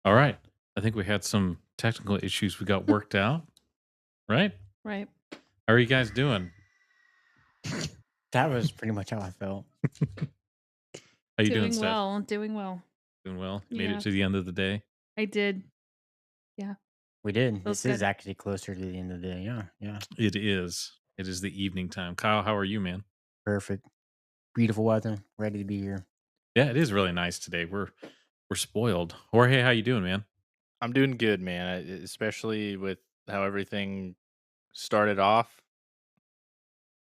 All right. I think we had some technical issues we got worked out, right? Right. How are you guys doing? That was pretty much how I felt. How you doing, Steph? Doing well. Doing well. Made Yeah. it to the end of the day. I did. Yeah. We did. Feels This is good. actually closer to the end of the day. Yeah. It is. It is the evening time. Kyle, how are you, man? Perfect. Beautiful weather. Ready to be here. Yeah, it is really nice today. We're spoiled. Jorge, how you doing, man? I'm doing good, man. Especially with how everything started off.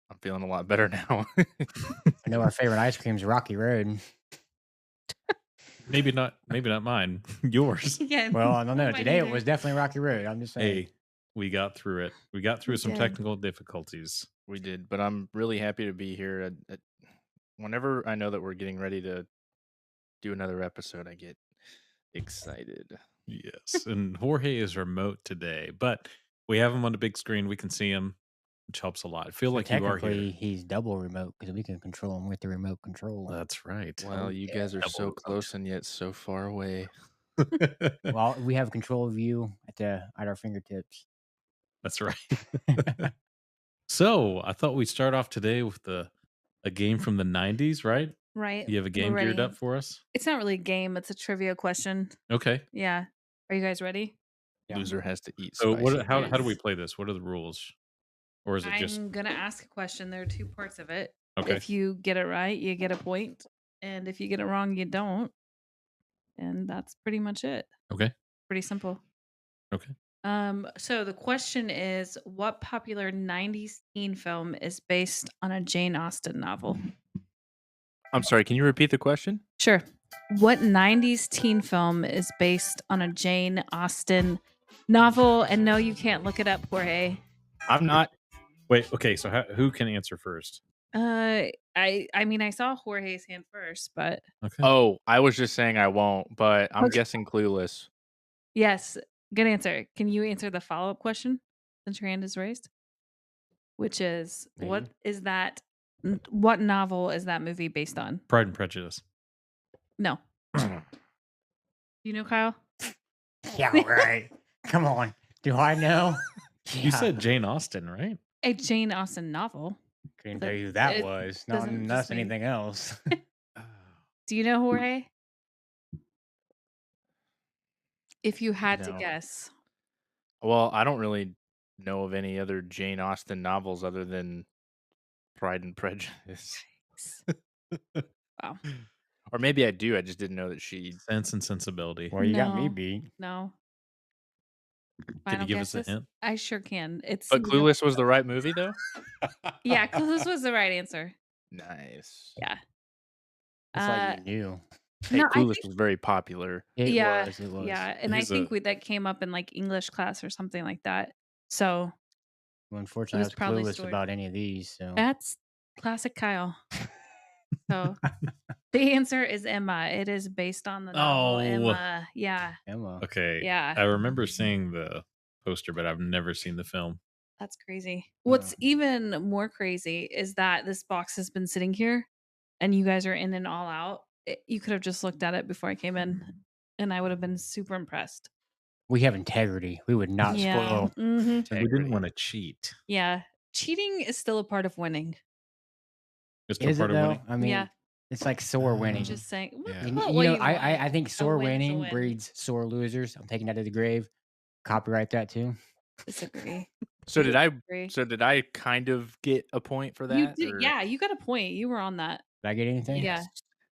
I'm feeling a lot better now. I know our favorite ice cream is Rocky Road. Maybe not mine. Yours. Yeah. Well, I don't know. Mine Today it either. was definitely Rocky Road. I'm just saying. Hey, we got through it. We got through We some did. technical difficulties. We did, but I'm really happy to be here. Whenever I know that we're getting ready to do another episode, I get excited. Yes. And Jorge is remote today, but we have him on the big screen. We can see him, which helps a lot. I feel So like you are technically, here. he's double remote because we can control him with the remote control. That's right. Well, you guys are double so remote. close and yet so far away. Well, we have control of you at our fingertips. That's right. So I thought we'd start off today with a game from the 90s, right? Right. You have a game We're geared ready. up for us? It's not really a game. It's a trivia question. Okay. Yeah. Are you guys ready? Yeah. Loser has to eat So spicy. how do we Yes. play this? What are the rules? Or is it just I'm going to ask a question. There are two parts of it. okay? If you get it right, you get a point. And if you get it wrong, you don't. And that's pretty much it. Okay. Pretty simple. Okay. So the question is, what popular 90s teen film is based on a Jane Austen novel? I'm sorry, can you repeat the question? Sure. What 90s teen film is based on a Jane Austen novel? And no, you can't look it up, Jorge. I'm not. Wait, okay, so who can answer first? I mean, I saw Jorge's hand first, but Okay. Oh, I was just saying I won't, but I'm Okay. guessing Clueless. yes, good answer. Can you answer the follow-up question since your hand is raised? Which is, what Maybe. is that? What novel is that movie based on? Pride and Prejudice. No. You know, Kyle? Yeah, right. Come on. Do I know? You said Jane Austen, right? A Jane Austen novel. Couldn't but tell you who that it was. doesn't Not just mean- anything else. Do you know Jorge? If you had to No. guess. Well, I don't really know of any other Jane Austen novels other than Pride and Prejudice. Wow. Or maybe I do. I just didn't know that she. Sense and Sensibility. Well, you got me No. beat. No. Can you Final give us a guesses? hint? I sure can. It's But Clueless was the right movie, though? Yeah, Clueless was the right answer. Nice. Yeah. It's like you knew. Hey, No, I Clueless think- was very popular. It yeah, was. It was. yeah, and I He's think that came up in like English class or something like that. So Well, unfortunately, I was was probably clueless stored. about any of these. So that's classic Kyle. So the answer is Emma. It is based on the novel Oh. Emma. Yeah, Emma. Okay. yeah. I remember seeing the poster, but I've never seen the film. That's crazy. What's even more crazy is that this box has been sitting here and you guys are in and all out. You could have just looked at it before I came in and I would have been super impressed. We have integrity. We would not Yeah. spoil. Mhm. And we didn't want to cheat. Yeah. Cheating is still a part of winning. It's still Is it part of though? winning. I mean, Yeah. it's like sore winning. I'm just saying. Yeah. You Well, know, you I want. think sore win's a winning win. breeds sore losers. I'm taking that to the grave. Copyright that too. Disagree. So did I? Disagree. So did I kind of get a point for that? You did, or- yeah, you got a point. You were on that. Did I get anything? Yeah.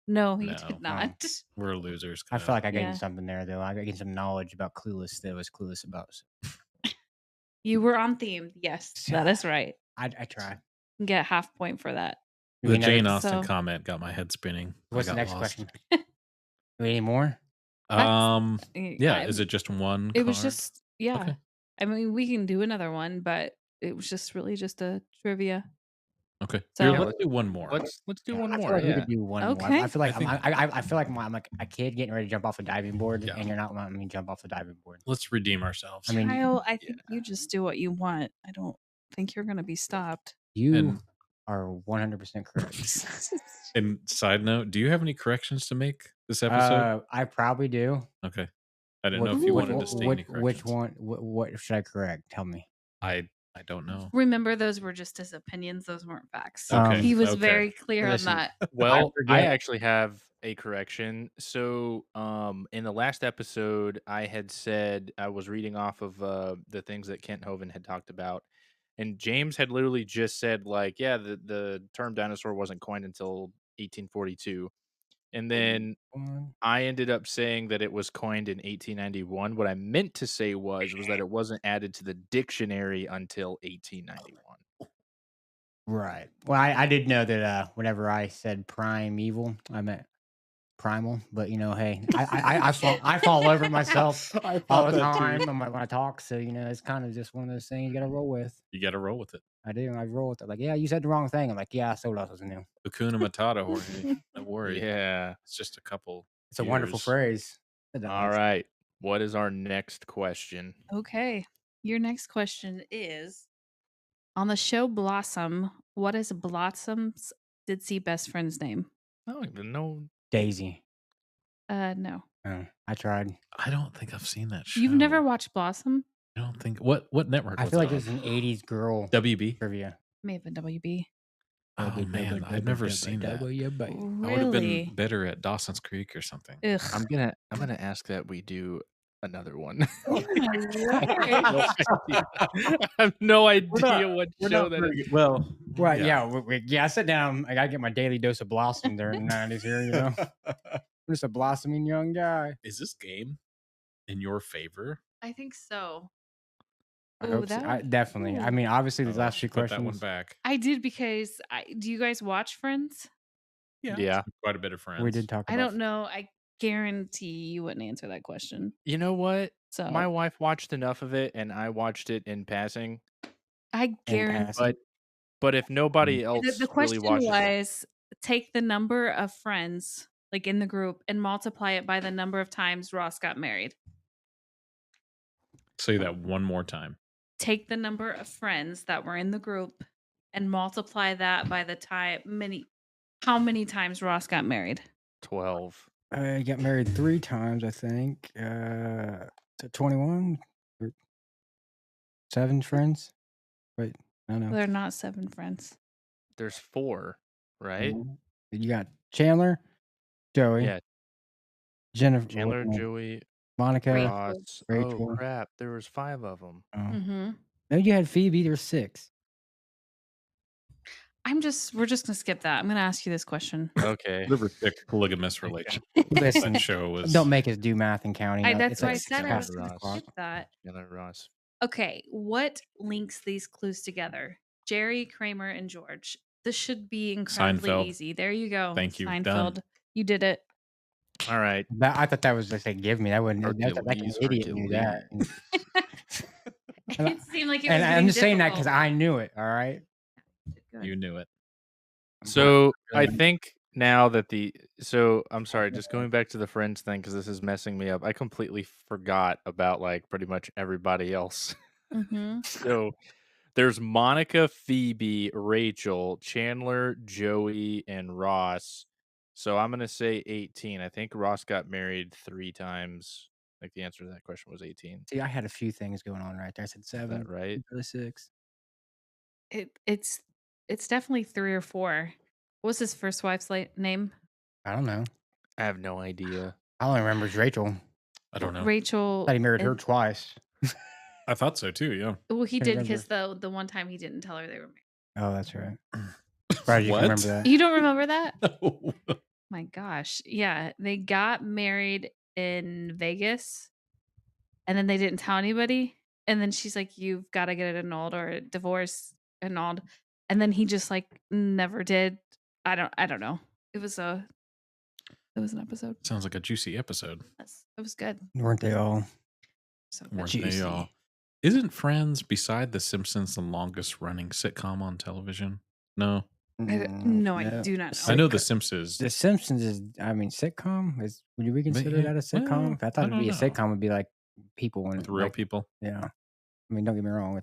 No, you No. did not. We're losers. I feel like I gained Yeah. something there though. I gained some knowledge about Clueless that I was clueless about. So You were on theme. Yes, that is right. I try. Get half point for that. Do The we know- Jane Austen so- comment got my head spinning. What's I the got next lost. question? Do we need more? Yeah. Is it just one? It was card? just yeah. Okay. I mean, we can do another one, but it was just really just a trivia. Okay. So- Here, let's do one more. Let's do one I feel more. like we Yeah. could do one more. Okay. I feel like I think- I feel like I'm like a kid getting ready to jump off a diving board, Yeah. and you're not letting me jump off the diving board. Let's redeem ourselves. I mean, Kyle, I think you just do what you want. I don't think you're gonna be stopped. You And- are 100% correct. and side note, do you have any corrections to make this episode? I probably do. Okay. I don't What know if you Ooh. wanted to state any which corrections. one? What should I correct? Tell me. I don't know. Remember, those were just his opinions. Those weren't facts. Okay. He was okay. very clear on Listen, that. Well, I forget. actually have a correction. So, in the last episode, I had said I was reading off of the things that Kent Hovind had talked about, and James had literally just said like, yeah, the term dinosaur wasn't coined until 1842, and then I ended up saying that it was coined in 1891. What I meant to say was that it wasn't added to the dictionary until 1891. Right. Well, I did know that whenever I said primeval, I meant primal. But hey, I fall over myself I all thought the that time too. when I talk. So it's kind of just one of those things you got to roll with. You got to roll with it. I do. I roll with it. Like, yeah, you said the wrong thing. I'm like, yeah, so what else is new? Hakuna Matata, Jorge. Don't worry. Yeah. It's just a couple. It's a wonderful years. phrase. All right. What is our next question? Okay. Your next question is, on the show Blossom, what is Blossom's ditzy best friend's name? I don't even know. Daisy. No. Oh, I tried. I don't think I've seen that show. You've never watched Blossom? I don't think. What network? I was feel like it it's an 80s girl on? WB. trivia. May have been WB. Oh man, I've never seen that. I would have Really? been better at Dawson's Creek or something. Ugh. I'm gonna ask that we do another one. Oh my word. I have no idea what show that is. Well, Right, yeah. I sit down. I gotta get my daily dose of blossom during the 90s here. I'm just a blossoming young guy. Is this game in your favor? I think so. I Ooh, hope so. that Definitely. I ooh. mean, obviously, these Oh, last few put that one questions. back. I did because do you guys watch Friends? Yeah. Quite a bit of Friends. We did talk about. I don't know. I guarantee you wouldn't answer that question. You know what? So My wife watched enough of it, and I watched it in passing. I guarantee. But if nobody else The really question watches, was, take the number of friends like in the group and multiply it by the number of times Ross got married. Say that one more time. Take the number of friends that were in the group and multiply that by the how many times Ross got married. 12. I got married 3 times, I think. To 21, 7 friends. Wait, I don't know. They're not 7 friends. There's 4, right? You got Chandler, Joey, Yeah. Jennifer, Chandler, Joey, Monica, Ross. Rachel. Oh crap! There was 5 of them. Mm-hmm. No, you had Phoebe. There's 6. We're just gonna skip that. I'm gonna ask you this question. Okay. Liver thick polygamous relationship. Listen, That show was. don't make us do math and counting. That's why I like said I was past gonna 6 o'clock. skip that. Chandler, Ross. Okay, what links these clues together? Jerry, Kramer, and George. This should be incredibly Seinfeld. easy. There you go. Thank you. Seinfeld. Done. You did it. All right. I thought that was just a give me. That wouldn't. Like an Hercules, idiot knew that. It seemed like it was And I'm getting just saying that because difficult. I knew it. All right. Good. You knew it. So I think now that I'm sorry, just going back to the Friends thing because this is messing me up. I completely forgot about like pretty much everybody else. Mhm. So there's Monica, Phoebe, Rachel, Chandler, Joey, and Ross. So I'm gonna say 18. I think Ross got married 3 times. Like the answer to that question was 18. See, I had a few things going on right there. I said 7. Is that right? 6. It's definitely 3 or 4. What was his first wife's name? I don't know. I have no idea. All I remember is Rachel. I don't know. Rachel. I thought he married her and- twice. I thought so too. Yeah. Well, he Can't did because the one time he didn't tell her they were married. Oh, that's right. Right, you can remember that. You don't remember that? No. My gosh. Yeah, they got married in Vegas and then they didn't tell anybody. And then she's like, you've got to get it annulled or divorce annulled. And then he just like never did. I don't know. It was an episode. Sounds like a juicy episode. It was good. Weren't they all? So good. Weren't Juicy. they all? Isn't Friends, beside The Simpsons, the longest running sitcom on television? No. No, I do not know. I know The Simpsons. The Simpsons is, I mean, sitcom? Would we consider that a sitcom? well, I thought I it'd be a don't know. sitcom would be like people when With real like, people. Yeah. I mean, don't get me wrong.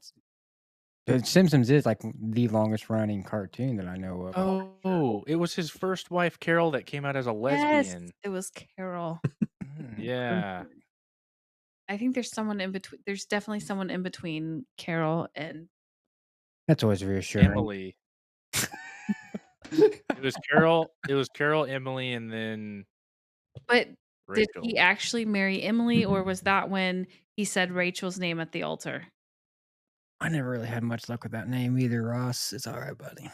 The Simpsons is like the longest running cartoon that I know of. Oh, it was his first wife, Carol, that came out as a Yes, lesbian. it was Carol. Yeah. I think there's someone in between. There's definitely someone in between Carol and That's always reassuring. Emily. It was Carol, Emily, and then But did Rachel. he actually marry Emily, or was that when he said Rachel's name at the altar? I never really had much luck with that name either, Ross. It's all right, buddy.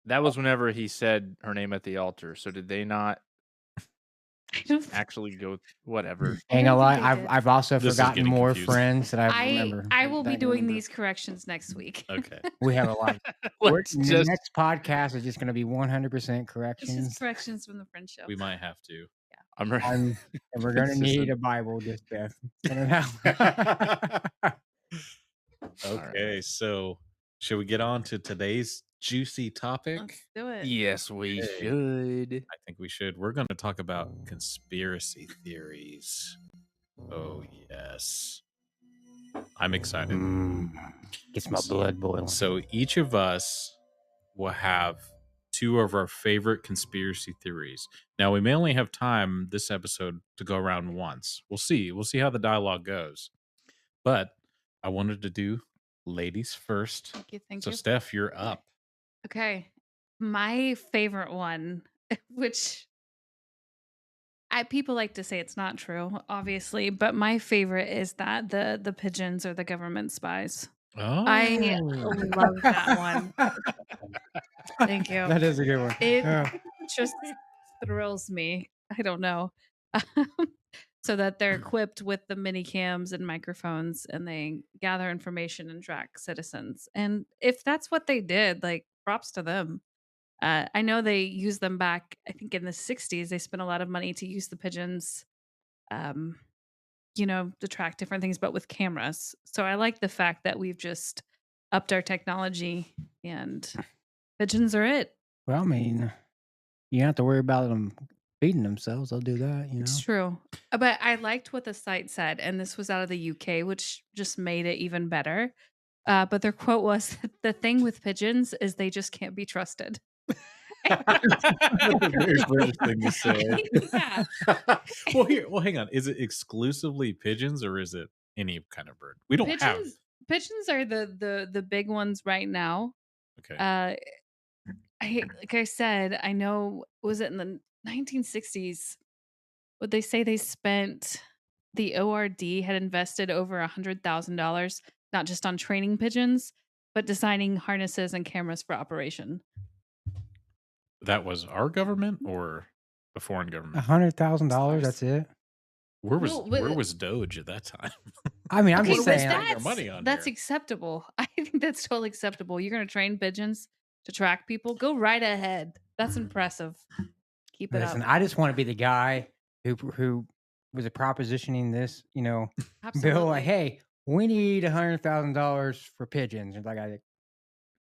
That was whenever he said her name at the altar. So did they not I don't. actually go? Whatever. I Ain't don't gonna think lie, they did. I've also This is forgotten getting more confusing. friends that I remember. I will that be doing remember. these corrections next week. Okay. We have a lot. Let's The just next podcast is just going to be 100% It's just corrections. corrections from the French show. We might have to. I'm ready. And we're going to This need isn't- a Bible just to send it out. Okay, so should we get on to today's juicy topic? Let's do it. Yes, we Okay. should. I think we should. We're going to talk about conspiracy theories. Oh, yes. I'm excited. Gets my blood boiling. So each of us will have two of our favorite conspiracy theories. Now, we may only have time this episode to go around once. We'll see. We'll see how the dialogue goes. But I wanted to do ladies first. Thank you. Thank So, you. Steph, you're up. Okay. My favorite one, which people like to say it's not true, obviously, but my favorite is that the pigeons are the government spies. Oh, I love that one. Thank you. That is a good one. It Yeah. just thrills me. I don't know. So that they're equipped with the mini cams and microphones and they gather information and track citizens. And if that's what they did, like props to them. I know they used them back, I think in the 60s, they spent a lot of money to use the pigeons, to track different things, but with cameras. So I like the fact that we've just upped our technology and pigeons are it. Well, I mean, you don't have to worry about them feeding themselves. They'll do that, It's true. But I liked what the site said, and this was out of the UK, which just made it even better. But their quote was, "The thing with pigeons is they just can't be trusted." That's a very British thing to say. Yeah. Well, hang on. Is it exclusively pigeons or is it any kind of bird? We don't have. Pigeons are the big ones right now. Okay. Like I said, I know, was it in the 1960s? Would they say they spent, the ORD had invested over $100,000 not just on training pigeons, but designing harnesses and cameras for operation. That was our government or the foreign government? $100,000. That's it. Where Well, was Doge at that time? I mean, I'm Okay, just but saying. Their money on that's here. acceptable. I think that's totally acceptable. You're going to train pigeons to track people. Go right ahead. That's impressive. Keep it Listen, up. I just want to be the guy who was propositioning this, bill. Absolutely. Like, hey, we need $100,000 for pigeons. And like,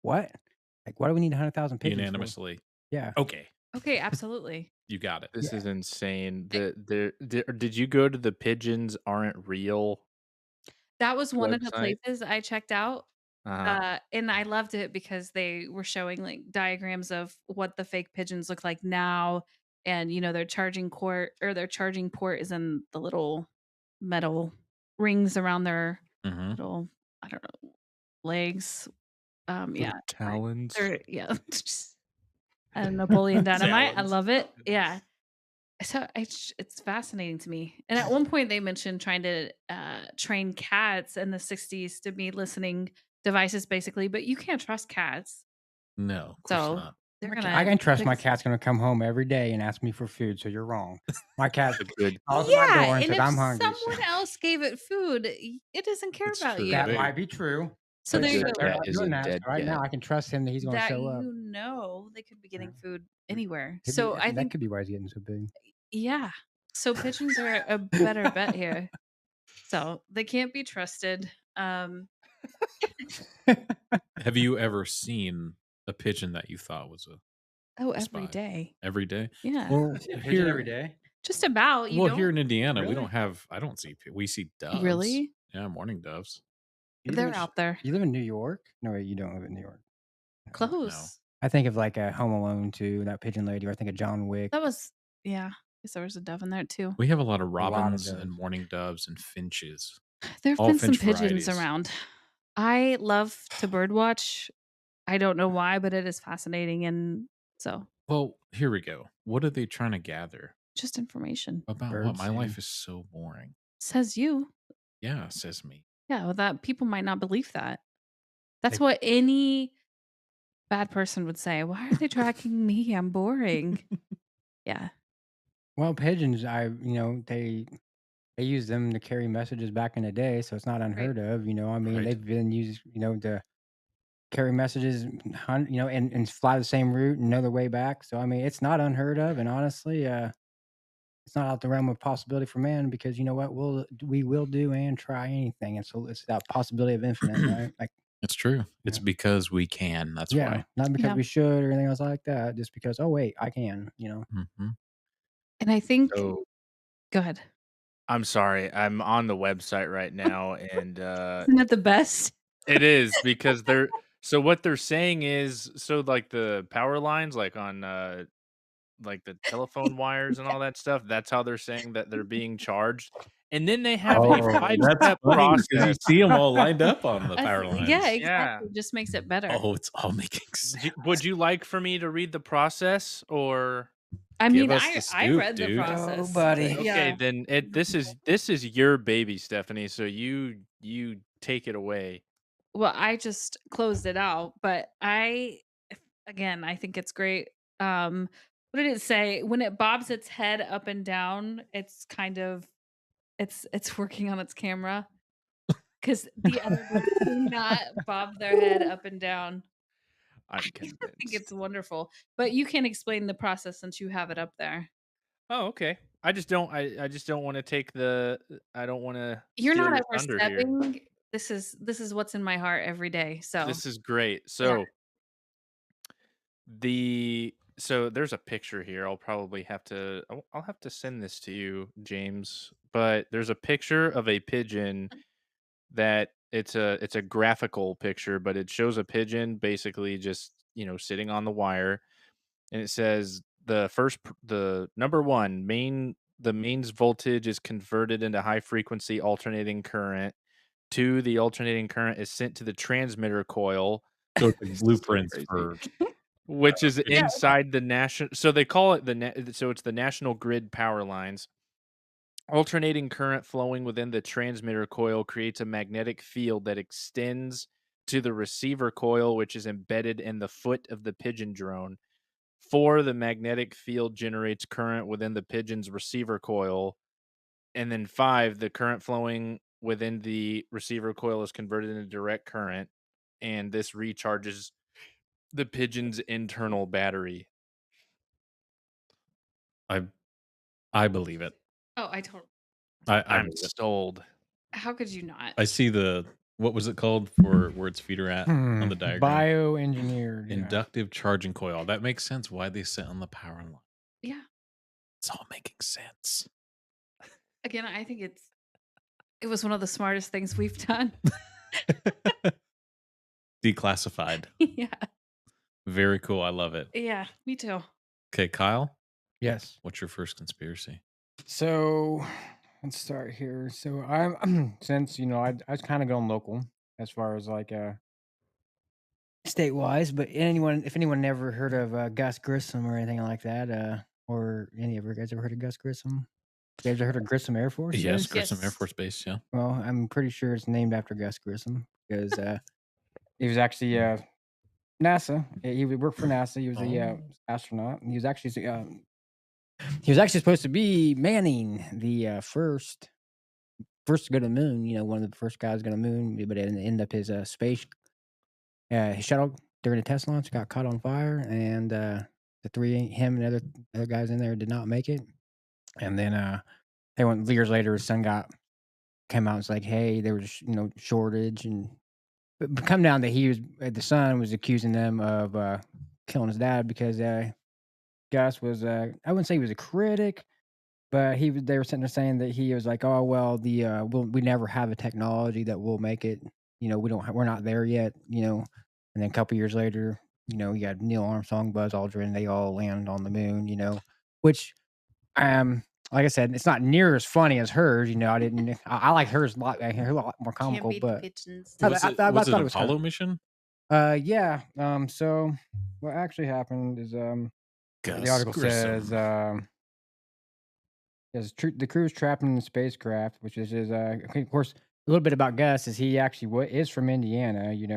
what? Like, why do we need 100,000 pigeons? for? Unanimously. Yeah. Okay. Okay, absolutely. You got it. This is insane. Did you go to the pigeons aren't real? That was one of the Website? places I checked out. Uh-huh. And I loved it because they were showing like diagrams of what the fake pigeons look like now. And their charging port is in the little metal rings around their Mhm. little, I don't know, legs. Yeah. Talons. Yeah. And Napoleon Dynamite. I Talons. love it. Yeah. So it's fascinating to me. And at one point they mentioned trying to train cats in the 60s to be listening devices basically, but you can't trust cats. No, of course So not. they're I gonna can trust my fix- cat's going to come home every day and ask me for food. So you're wrong. My cat Good. calls at my door and and says, if I'm hungry. someone else gave it food, it doesn't care It's about true. you. That They- might be true. So but there you they're go. cat not is doing a that. So dead right now, cat. I can trust him that he's going to That show up. they could be getting food anywhere. Could be- So I that think, could be why he's getting so big. yeah. So pigeons are a better bet here. So they can't be trusted. Have you ever seen a pigeon that you thought was a Every spy. day. every day? Yeah. Well, Pigeon every day. Just about. You well, don't here in Indiana, we Really? don't have. I don't see. We see doves. really? Yeah, morning doves. You live They're in- out there. You live in New York? No, wait, you don't live in New York. Close. I think of like a Home Alone too, that pigeon lady, or I think of John Wick. That was, yeah. guess there was a dove in there too. We have a lot of of robins doves. and mourning doves and finches. There have All been some finch pigeons varieties. around. I love to bird watch. I don't know why, but it is fascinating, and so Well, here we go. What are they trying to gather? just information. About what? Birds, My yeah. life is so boring. Says you. Yeah, says me. Yeah, well, that people might not believe that. That's They- what any bad person would say. Why are they tracking me? I'm boring. Yeah. Well, pigeons, they used them to carry messages back in the day, so it's not unheard of. I mean, Right. they've been used, to carry messages, and fly the same route and know their way back. So I mean, it's not unheard of, and honestly, it's not out the realm of possibility for man because you know what, we will do and try anything, and so it's that possibility of infinite, right? Like, It's true. It's because we can. That's yeah, why. not because Yeah. we should or anything else like that, just because oh wait, I can, Hmm. And I think So go ahead. I'm sorry, I'm on the website right now, and Isn't it the best? it is because they're so what they're saying is like the power lines, like on like the telephone wires and all that stuff. That's how they're saying that they're being charged, and then they have a Oh, 5-step process. see them all lined up on the I power th- lines. Yeah, Yeah. exactly. Just makes it better. Oh, it's all making sense. Would you like for me to read the process, or I give mean, us the I scoop, read the dude. Oh, process. buddy. but okay? Yeah. Then this is your baby, Stephanie. So you take it away. Well, I just closed it out, but I think it's great. What did it say? When it bobs its head up and down, it's kind of it's working on its camera because the other birds do not bob their head up and down. I'm I think convinced. it's wonderful, but you can explain the process since you have it up there. Oh, okay. I just don't. I just don't want to take the. I don't want to You're steal not your thunder here. overstepping. This is what's in my heart every day. So This is great. So so there's a picture here. I'll probably have to. I'll have to send this to you, James. But there's a picture of a pigeon that it's a graphical picture, but it shows a pigeon basically just sitting on the wire, and it says the number one the mains voltage is converted into high frequency alternating current. 2, the alternating current is sent to the transmitter coil. So it's This is so blueprints crazy. for Which is Yeah. inside the national. So they call it so it's the national grid power lines. Alternating current flowing within the transmitter coil creates a magnetic field that extends to the receiver coil, which is embedded in the foot of the pigeon drone. 4, the magnetic field generates current within the pigeon's receiver coil. And then 5, the current flowing within the receiver coil is converted into direct current, and this recharges the pigeon's internal battery. I believe it. Oh, I totally. I I'm believe it. sold. How could you not? I see what was it called for where its feet are at on the diagram? Bioengineered. Yeah. Inductive charging coil. That makes sense why they sit on the power line. Yeah. It's all making sense. Again, I think it was one of the smartest things we've done. Declassified. Yeah. Very cool. I love it. Yeah, me too. Okay, Kyle, Yes. what's your first conspiracy? So let's start here. So I'm since I was kind of going local as far as like state wise, but if anyone never heard of Gus Grissom or anything like that, or any of you guys ever heard of Gus Grissom? You guys ever heard of Grissom Air Force? Yes, Base? Grissom Air Yes. Force Base. Yeah. Well, I'm pretty sure it's named after Gus Grissom because he was actually NASA. He would work for NASA. He was a astronaut. And he was actually supposed to be manning the first to go to the moon. One of the first guys to go to the moon, but it ended up his space his shuttle during the test launch got caught on fire, and the him and other guys in there did not make it. And then they went years later. His son came out and was like, "Hey, there was shortage," and but come down that the son was accusing them of killing his dad because Gus was I wouldn't say he was a critic, but they were sitting there saying that he was like, "Oh well, we never have a technology that will make it. We're not there yet. And then a couple years later, you got Neil Armstrong, Buzz Aldrin, they all land on the moon. Which Like I said, it's not near as funny as hers. I like hers a lot. Her a lot more Can't comical, beat the but pigeons. I, Was I, it I, I was it thought an it was kind Apollo mission? yeah. So what actually happened is the Gus article says Grissom. the crew is trapped in the spacecraft, which is okay, of course a little bit about Gus is he actually is from Indiana. He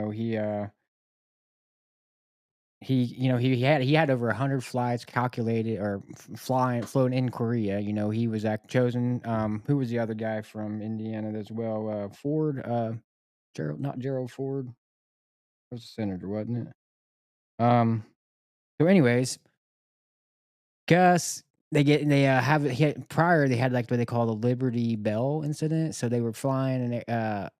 had over 100 flights calculated or flown in Korea. He was chosen. Who was the other guy from Indiana as well? Ford. Not Gerald Ford. Was a senator, wasn't it? So, anyways, Gus, prior they had like what they call the Liberty Bell incident. So they were flying and a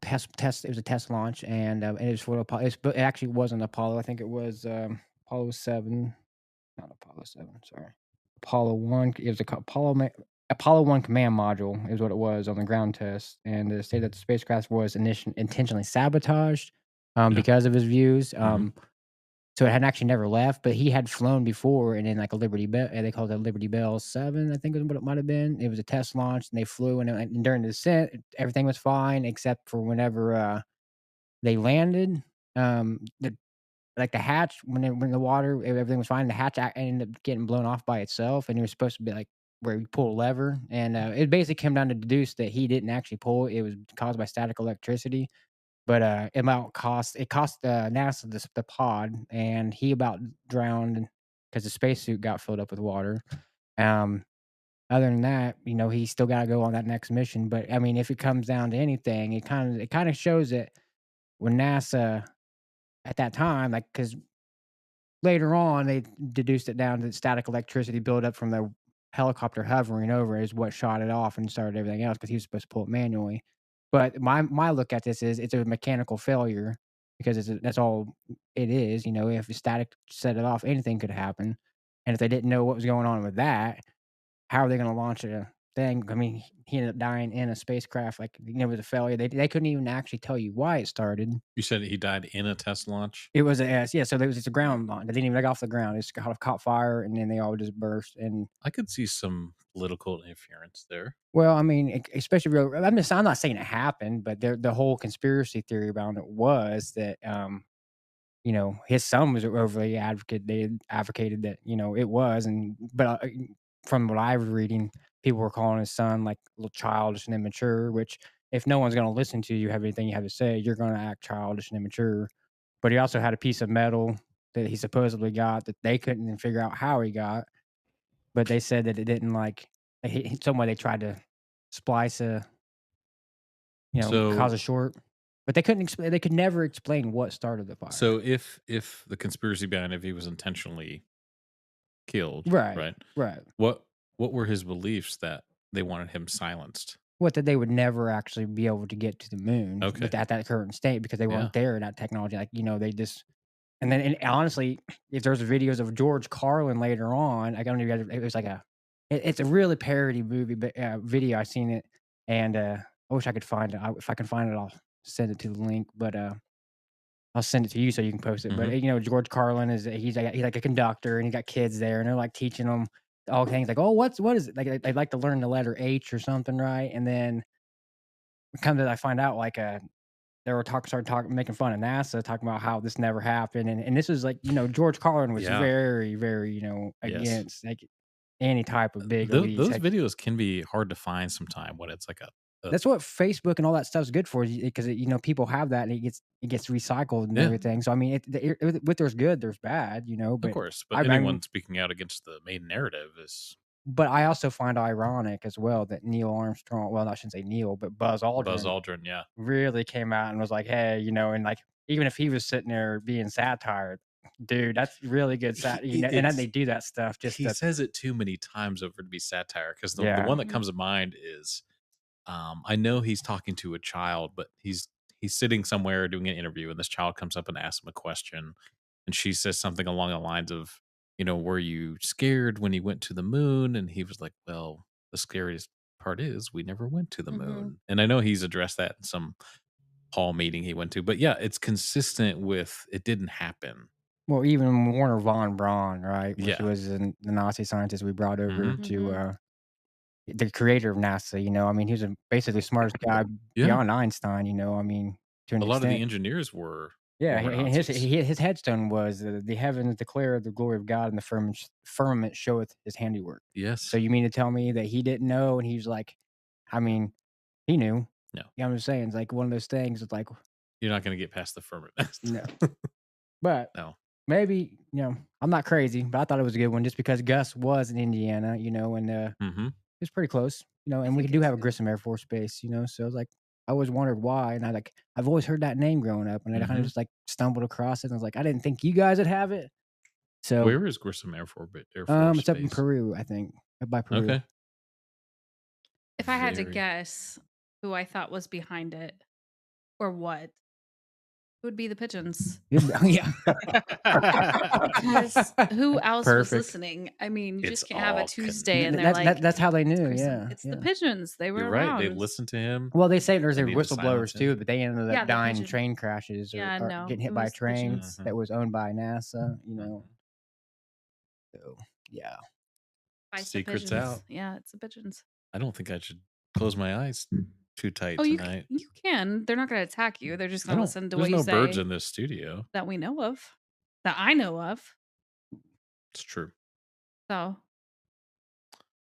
test. It was a test launch, and it was for Apollo. But it actually wasn't Apollo. I think it was Apollo 7, not Apollo 7. Sorry, Apollo 1. It was Apollo 1 command module is what it was on the ground test, and they say that the spacecraft was intentionally sabotaged Yeah. because of his views. Mhm. So it had actually never left, but he had flown before, and in like a Liberty Bell, they called it a Liberty Bell 7, I think is what it might have been. It was a test launch, and they flew, and during the descent, everything was fine except for whenever they landed. The hatch when they were in the water, everything was fine. The hatch ended up getting blown off by itself, and it was supposed to be like where you pull a lever, and it basically came down to deduce that he didn't actually pull it. It was caused by static electricity. But, it cost, NASA the pod, and he about drowned because the spacesuit got filled up with water. Um, Other than that, he still gotta go on that next mission, but, I mean, if it comes down to anything, it kinda shows that when NASA at that time, like, because later on, they deduced it down to static electricity buildup from the helicopter hovering over is what shot it off and started everything else because he was supposed to pull it manually. But my look at this is it's a mechanical failure because that's all it is. If the static set it off, anything could happen. And if they didn't know what was going on with that, how are they going to launch a thing? I mean, he ended up dying in a spacecraft. Like, it was a failure. They couldn't even actually tell you why it started. You said he died in a test launch? It was yeah. So there was just a ground launch. They didn't even get off the ground. It just caught fire, and then they all just burst. And I could see some political interference there. well, I mean, especially I'm not saying it happened, but the whole conspiracy theory around it was that his son was overly advocate. They advocated that it was, but from what I was reading, people were calling his son like a little childish and immature. Which, if no one's going to listen to you, have anything you have to say, you're going to act childish and immature. But he also had a piece of metal that he supposedly got that they couldn't even figure out how he got. But they said that it didn't some way they tried to splice cause a short. But they couldn't explain. They could never explain what started the fire. So if the conspiracy behind if he was intentionally killed, right. What were his beliefs that they wanted him silenced? What that they would never actually be able to get to the moon Okay. at that current state because they weren't there in that technology. Like they just. And honestly, if there's videos of George Carlin later on, I don't even. It was like it's a really parody movie, but video. I seen it, and I wish I could find it. If I can find it, I'll send it to the link. But I'll send it to you so you can post it. But George Carlin he's like a conductor, and he got kids there, and they're like teaching them all things like, oh, what is it? Like they'd like to learn the letter H or something, right? And then kind of I find out like they were started talking, making fun of NASA, talking about how this never happened, and this is like George Carlin was very, very against like any type of big Those release. videos can be hard to find sometime when it's like a that's what Facebook and all that stuff's good for, because people have that and it gets recycled and everything. So I mean, with there's good, there's bad, But of course, but anyone speaking out against the main narrative is. But I also find ironic as well that Neil Armstrong, well, I shouldn't say Neil, but Buzz Aldrin, really came out and was like, hey, and like even if he was sitting there being satire, dude, that's really good satire. And then they do that stuff. He says it too many times over to be satire because the one that comes to mind is. I know he's talking to a child, but he's sitting somewhere doing an interview, and this child comes up and asks him a question, and she says something along the lines of, were you scared when you went to the moon? And he was like, well, the scariest part is we never went to the moon. And I know he's addressed that in some hall meeting he went to, but yeah, it's consistent with it didn't happen. Well, even Warner von Braun, right, which Yeah. was the Nazi scientist we brought over Mhm. to the creator of NASA. I mean, he was basically the smartest guy Yeah. beyond Einstein. I mean, to an A lot of the extent. engineers were Yeah, former his Nazis. his headstone was the heavens declare the glory of God, and the firmament showeth his handiwork. Yes. So you mean to tell me that he didn't know? And he's like, I mean, he knew. No. Yeah, I'm just saying, it's like one of those things. It's like, You're not gonna get past the firmament. no, but No. maybe I'm not crazy, but I thought it was a good one just because Gus was in Indiana, and Mhm. it's pretty close, and we think do it's have a good. Grissom Air Force Base, so it's like I always wondered why, and I've always heard that name growing up, and I kind Mhm. of just like stumbled across it, and I was like, I didn't think you guys would have it. So Where is Grissom Air Force it's up in Base? Peru, I think, up by Peru. Okay. If I had to Very guess who I thought was behind it or what, it would be the Pigeons. Yeah, Because who else was perfect. listening? I mean, you It's just can't have a all Tuesday and they're like, That's how they knew. Grissom. Yeah, It's the yeah. Pigeons. They were You're right. They around. listened to him. Well, they say there's They a need to silence whistleblowers too, him. but they ended Yeah, up the dying in pigeon. train crashes or, Yeah, or no, getting hit it by a was the train Pigeons. that was owned by NASA. Mhm. So yeah. Spice the Secrets Pigeons. out. Yeah, it's the Pigeons. I don't think I should close my eyes too tight Oh, you tonight. can. They're not going to attack you. They're just I going to don't. listen to There's what you no say birds in this studio. that we know of, that I know of. It's true. So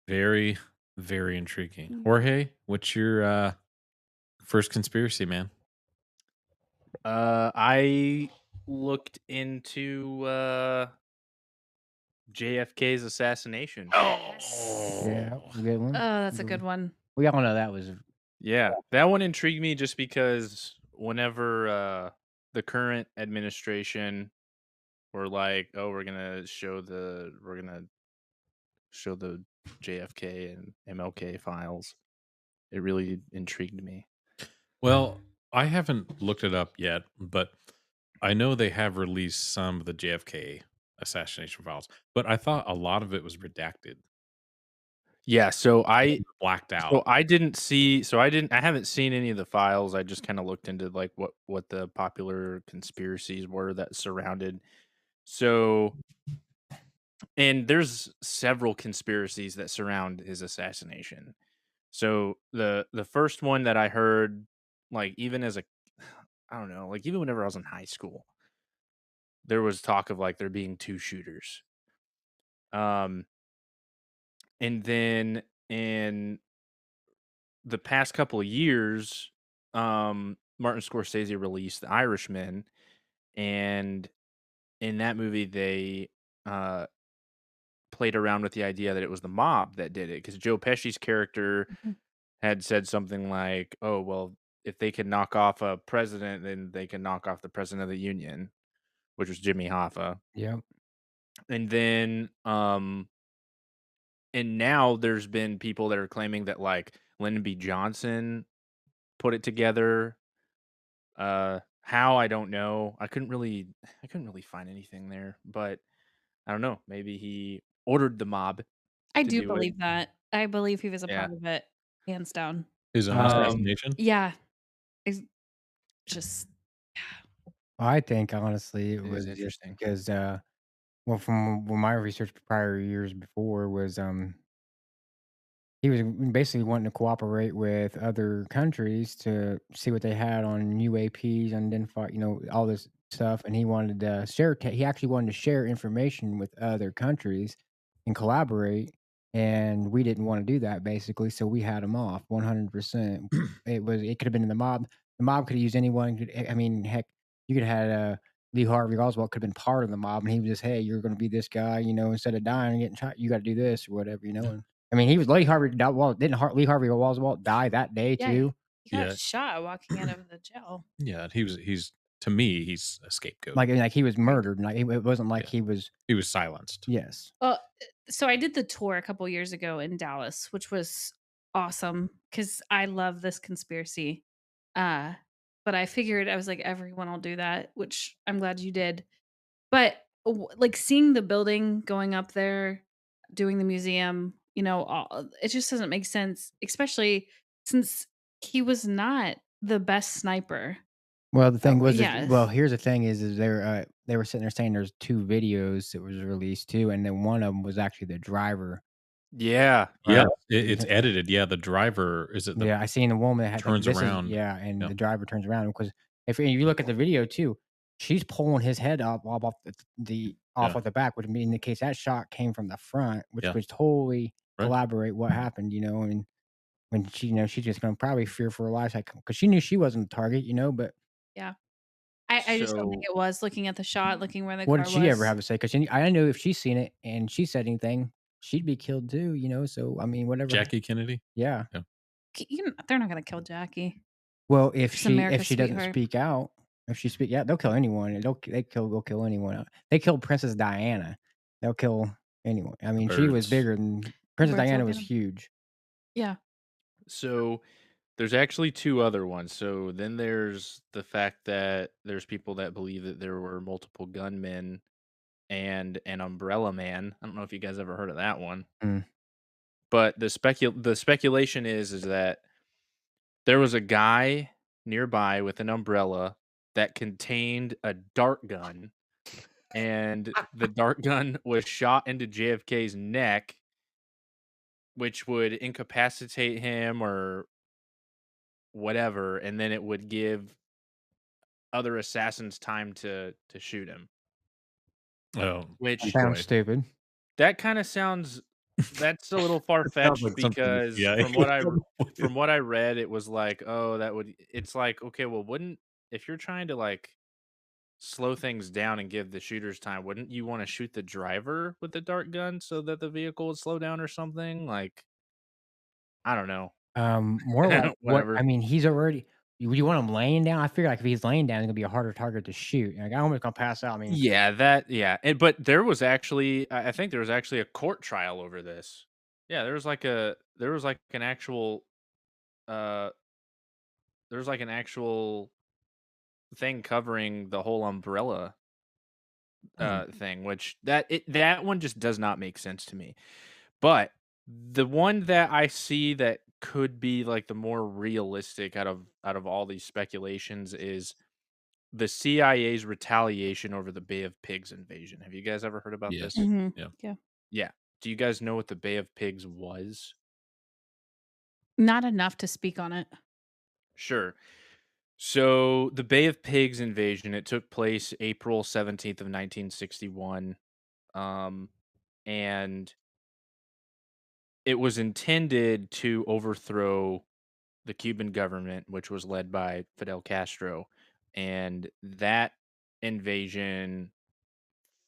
Very, very intriguing. Mm. Jorge, what's your first conspiracy, man? I looked into JFK's assassination. Yeah, good one. that's a good one. We all know that was Yeah, that one intrigued me just because whenever the current administration were like, "Oh, we're gonna show the JFK and MLK files," it really intrigued me. Well, I haven't looked it up yet, but I know they have released some of the JFK assassination files, but I thought a lot of it was redacted, Yeah, blacked so out. I haven't seen any of the files. I just kind of looked into like what the popular conspiracies were that surrounded. So, and there's several conspiracies that surround his assassination. So the first one that I heard, like even as a, I don't know, like even whenever I was in high school, there was talk of like there being two shooters. Um, and then in the past couple of years, Martin Scorsese released The Irishman, and in that movie they uh played around with the idea that it was the mob that did it because Joe Pesci's character Mhm. had said something like, "Oh, well, if they can knock off a president, then they can knock off the president of the union," which was Jimmy Hoffa. yeah. And then, and now there's been people that are claiming that like Lyndon B. Johnson put it together. How I don't know. I couldn't really find anything there, but I don't know. Maybe he ordered the mob I to do do it. believe that. I believe he was a Yeah. part of it, hands down. His own Um, assassination. Yeah, it's just I think honestly it It is was just interesting. because well, from my research prior years before was he was basically wanting to cooperate with other countries to see what they had on UAPs, identify, all this stuff, and he wanted to share. He actually wanted to share information with other countries and collaborate. And we didn't want to do that, basically, so we had him off 100%. It could have been the mob. The mob could have used anyone. I mean, heck, you could have had Lee Harvey Oswald could have been part of the mob, and he was just, hey, you're going to be this guy, instead of dying and getting shot, you got to do this or whatever. And I mean, he was Lee Harvey. Well, didn't Lee Harvey Oswald die that day yeah. too? He got Yeah. shot walking out of the jail. Yeah, he's to me, he's a scapegoat. Like he was murdered. Like it wasn't like Yeah. he was silenced. Yes. Well, so I did the tour a couple years ago in Dallas, which was awesome because I love this conspiracy. But I figured I was like, everyone will do that, which I'm glad you did. But like seeing the building going up there, doing the museum, it just doesn't make sense, especially since he was not the best sniper. Well, the thing was, Yes. here's the thing is they were sitting there saying there's 2 videos that was released too, and then one of them was actually the driver. Yeah, Yeah, yep. it's edited. Yeah, the driver is it the Yeah, I seen a woman that had like turns this is around. and Yeah, the driver turns around because if you look at the video too, she's pulling his head up off off yeah, of the back, which indicates that shot came from the front, which yeah, would totally right. elaborate what happened, and when she, she's just gonna probably fear for her life, like because she knew she wasn't the target, but Yeah. I just don't think So it was looking at the shot, looking where the what did car she ever have was. to say? Because I know if she's seen it and she said anything, she'd be killed too, So I mean, whatever. Jackie Kennedy. Yeah. Yeah. They're not gonna kill Jackie. Well, She's if America's she doesn't sweetheart. speak out, if she speak, yeah, they'll kill anyone. They'll kill anyone. They killed Princess Diana. They'll kill anyone. I The mean, she was birds. bigger than The Princess birds will Diana get was him. huge. Yeah. so there's actually two other ones. So then there's the fact that there's people that believe that there were multiple gunmen and an umbrella man. I don't know if you guys ever heard of that one. Mm. But the speculation is that there was a guy nearby with an umbrella that contained a dart gun, and the dart gun was shot into JFK's neck, which would incapacitate him or whatever, and then it would give other assassins time to shoot him. Oh, That Which sounds decoy. stupid. that kind of sounds that's a little far It sounds fetched like something because CIA would come up with. from what I read, it was like, oh, that would it's like, okay, well, wouldn't if you're trying to like slow things down and give the shooters time, wouldn't you want to shoot the driver with the dart gun so that the vehicle would slow down or something? Like, I don't know. More like what I Whatever. mean, he's already. You want him laying down? I figure like if he's laying down, he's gonna be a harder target to shoot. Like I'm almost gonna pass out. I mean, Yeah. But there was actually I think there was actually a court trial over this. Yeah, there was like an actual uh there was like an actual thing covering the whole umbrella hmm, thing, which that one just does not make sense to me. But the one that I see that could be like the more realistic out of all these speculations is the CIA's retaliation over the Bay of Pigs invasion. Have you guys ever heard about Yes. this? Hmm. Yeah. Yeah. Yeah. Do you guys know what the Bay of Pigs was? Not enough to speak on it. Sure. So the Bay of Pigs invasion, it took place April 17th of 1961. Um, and it was intended to overthrow the Cuban government, which was led by Fidel Castro. And that invasion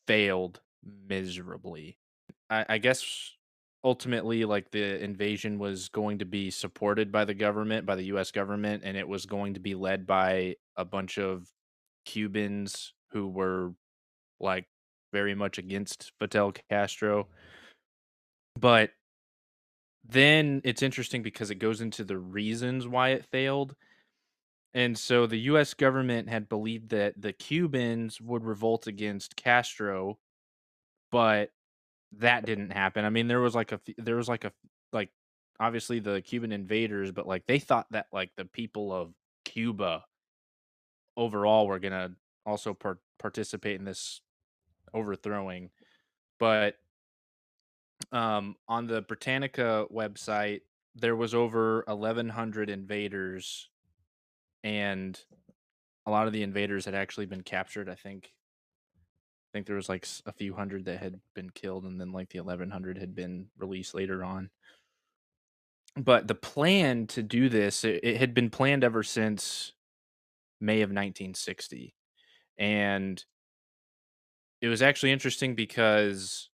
failed miserably. I guess ultimately, like the invasion was going to be supported by the government, by the US government, and it was going to be led by a bunch of Cubans who were like very much against Fidel Castro. But then it's interesting because it goes into the reasons why it failed. And so the US government had believed that the Cubans would revolt against Castro, but that didn't happen. I mean, there was like a like obviously the Cuban invaders, but like they thought that like the people of Cuba overall were going to also participate in this overthrowing. But on the Britannica website there was over 1100 invaders, and a lot of the invaders had actually been captured. I think there was like a few hundred that had been killed, and then like the 1100 had been released later on. But the plan to do this, it had been planned ever since May of 1960. And it was actually interesting because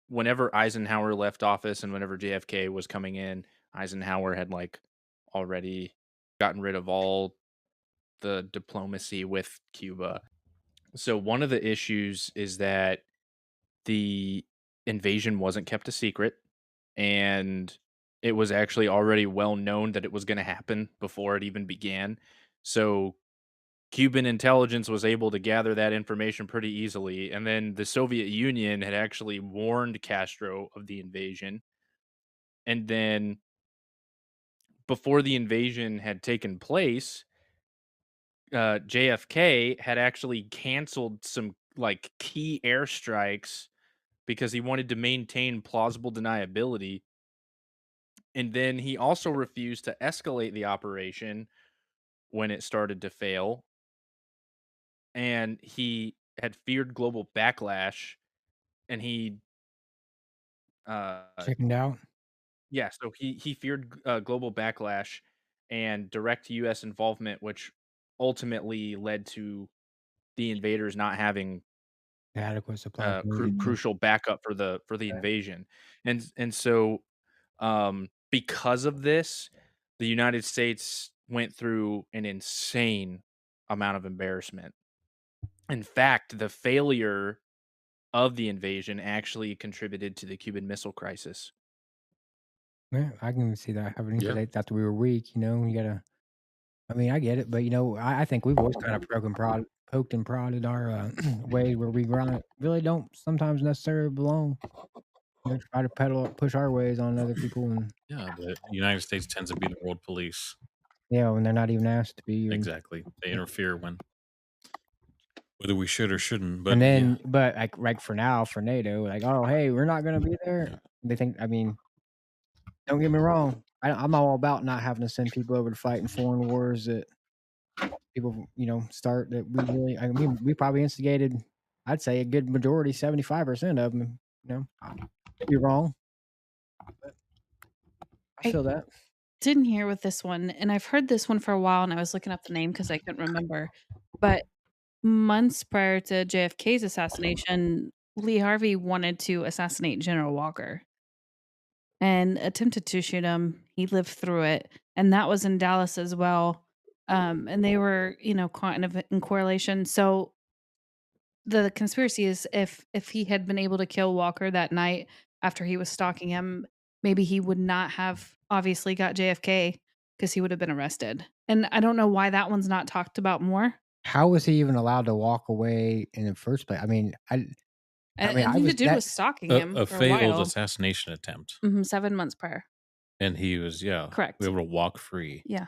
whenever Eisenhower left office and whenever JFK was coming in, Eisenhower had like already gotten rid of all the diplomacy with Cuba. So one of the issues is that the invasion wasn't kept a secret, and it was actually already well known that it was going to happen before it even began. So Cuban intelligence was able to gather that information pretty easily, and then the Soviet Union had actually warned Castro of the invasion. And then before the invasion had taken place, JFK had actually canceled some like key airstrikes because he wanted to maintain plausible deniability. And then he also refused to escalate the operation when it started to fail. And he had feared global backlash. And he, Chickened out. yeah, so he feared global backlash and direct U.S. involvement, which ultimately led to the invaders not having Adequate supply of food. crucial backup for the invasion. And so because of this, the United States went through an insane amount of embarrassment. In fact, the failure of the invasion actually contributed to the Cuban Missile Crisis. Yeah, I can see that happening because Yeah. they thought that we were weak. You know, you gotta. I mean, I get it, but I think we've always kind of poked and prodded our ways where we really don't sometimes necessarily belong. Try to push our ways on other people, and Yeah, the United States tends to be the world police. yeah, when they're not even asked to be. Exactly. They interfere when whether we should or shouldn't. But And then, but like for now, for NATO, like, oh, hey, we're not going to be there. Yeah. They think, I mean, don't get me wrong. I'm all about not having to send people over to fight in foreign wars that people, start that we really, I mean, we probably instigated, I'd say a good majority, 75% of them, could be wrong. But I feel that. Didn't hear with this one, and I've heard this one for a while, and I was looking up the name because I couldn't remember. But months prior to JFK's assassination, Lee Harvey wanted to assassinate General Walker and attempted to shoot him. He lived through it, and that was in Dallas as well. And they were, kind of in correlation. So the conspiracy is if he had been able to kill Walker that night after he was stalking him, maybe he would not have obviously got JFK because he would have been arrested. And I don't know why that one's not talked about more. How was he even allowed to walk away in the first place? I mean, I mean, I think the dude was stalking him a for a failed while. assassination attempt. 7 months prior. And he was, Correct. able to walk free. Yeah.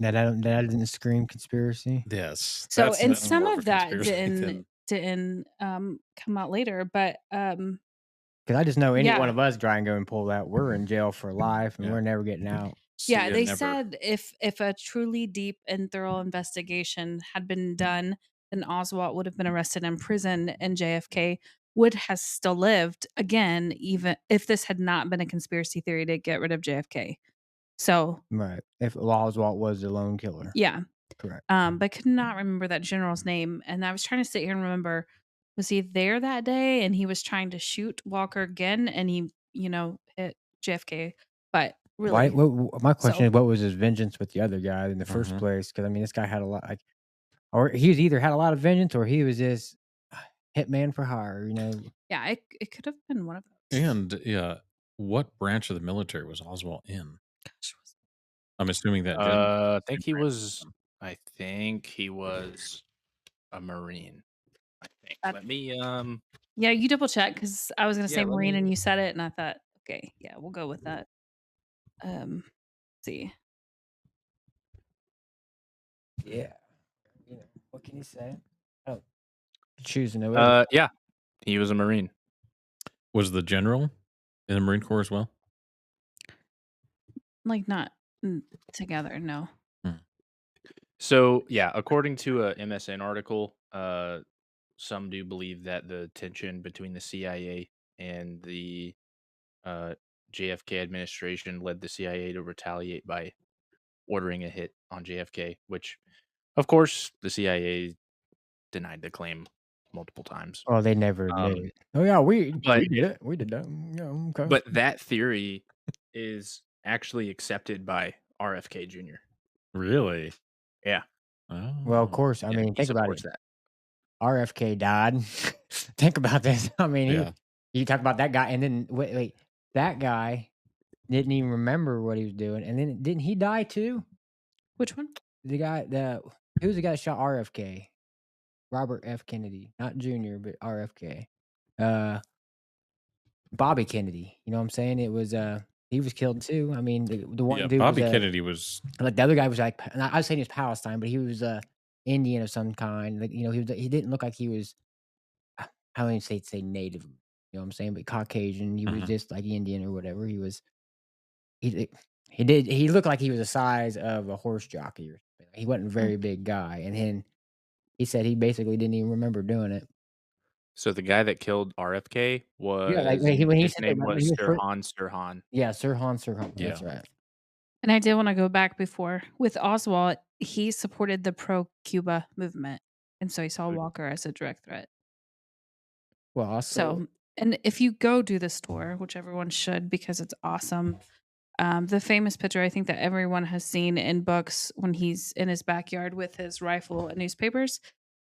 that didn't scream conspiracy. Yes. So and that's some more of a that conspiracy didn't come out later, but Because I just know any Yeah. one of us try and go and pull that, we're in jail for life and Yeah. we're never getting out. yeah, they said if a truly deep and thorough investigation had been done, then Oswald would have been arrested in prison, and JFK would have still lived again, even if this had not been a conspiracy theory to get rid of JFK. So Right. If Oswald was the lone killer. yeah, Correct. but I could not remember that general's name, and I was trying to sit here and remember, was he there that day and he was trying to shoot Walker again, and he hit JFK, but really. My question is, what was his vengeance with the other guy in the first place? Because I mean, this guy had a lot, or he was either had a lot of vengeance, or he was just hitman for hire. Yeah, it could have been one of those. And what branch of the military was Oswald in? Gosh, I'm assuming that I think he was a Marine. I think. Let me yeah, you double check because I was gonna say let Marine and me- you said it, and I thought, okay, yeah, we'll go with that. Let's see. Yeah. What can you say? Oh, choosing to. yeah, he was a Marine. Was the general in the Marine Corps as well? Like not together, no. So yeah, according to a MSN article, some do believe that the tension between the CIA and the JFK administration led the CIA to retaliate by ordering a hit on JFK, which, of course, the CIA denied the claim multiple times. Oh, they never admitted. Oh yeah, we but- did it. We did that. Yeah, okay. But that theory is actually accepted by RFK Jr. Really? Yeah. Oh. Well, of course. I Yeah, mean, he think about supports it. that. RFK died. Think about this. I mean, Yeah. you talk about that guy, and then wait, that guy didn't even remember what he was doing, and then didn't he die too? Which one? The guy who was the guy that shot RFK? Robert F. Kennedy, not Jr., but RFK. Bobby Kennedy. You know what I'm saying? It was he was killed too. I mean, the one Yeah, dude Bobby was Kennedy was. like the other guy was like, and I was saying he was Palestine, but he was Indian of some kind. Like he didn't look like he was. I don't even say native. You know what I'm saying? But Caucasian. He was Mhm. just like Indian or whatever. He he looked like he was the size of a horse jockey or something. He wasn't a very big guy, and then he said he basically didn't even remember doing it. So the guy that killed RFK Yeah, like was when he his said that name when was he was first, Sirhan. yeah, Sirhan. Yeah. That's right. And I did want to go back before with Oswald. He supported the pro-Cuba movement, and so he saw Walker as a direct threat. Well, also, So, and if you go do this tour, which everyone should because it's awesome. The famous picture I think that everyone has seen in books when he's in his backyard with his rifle and newspapers.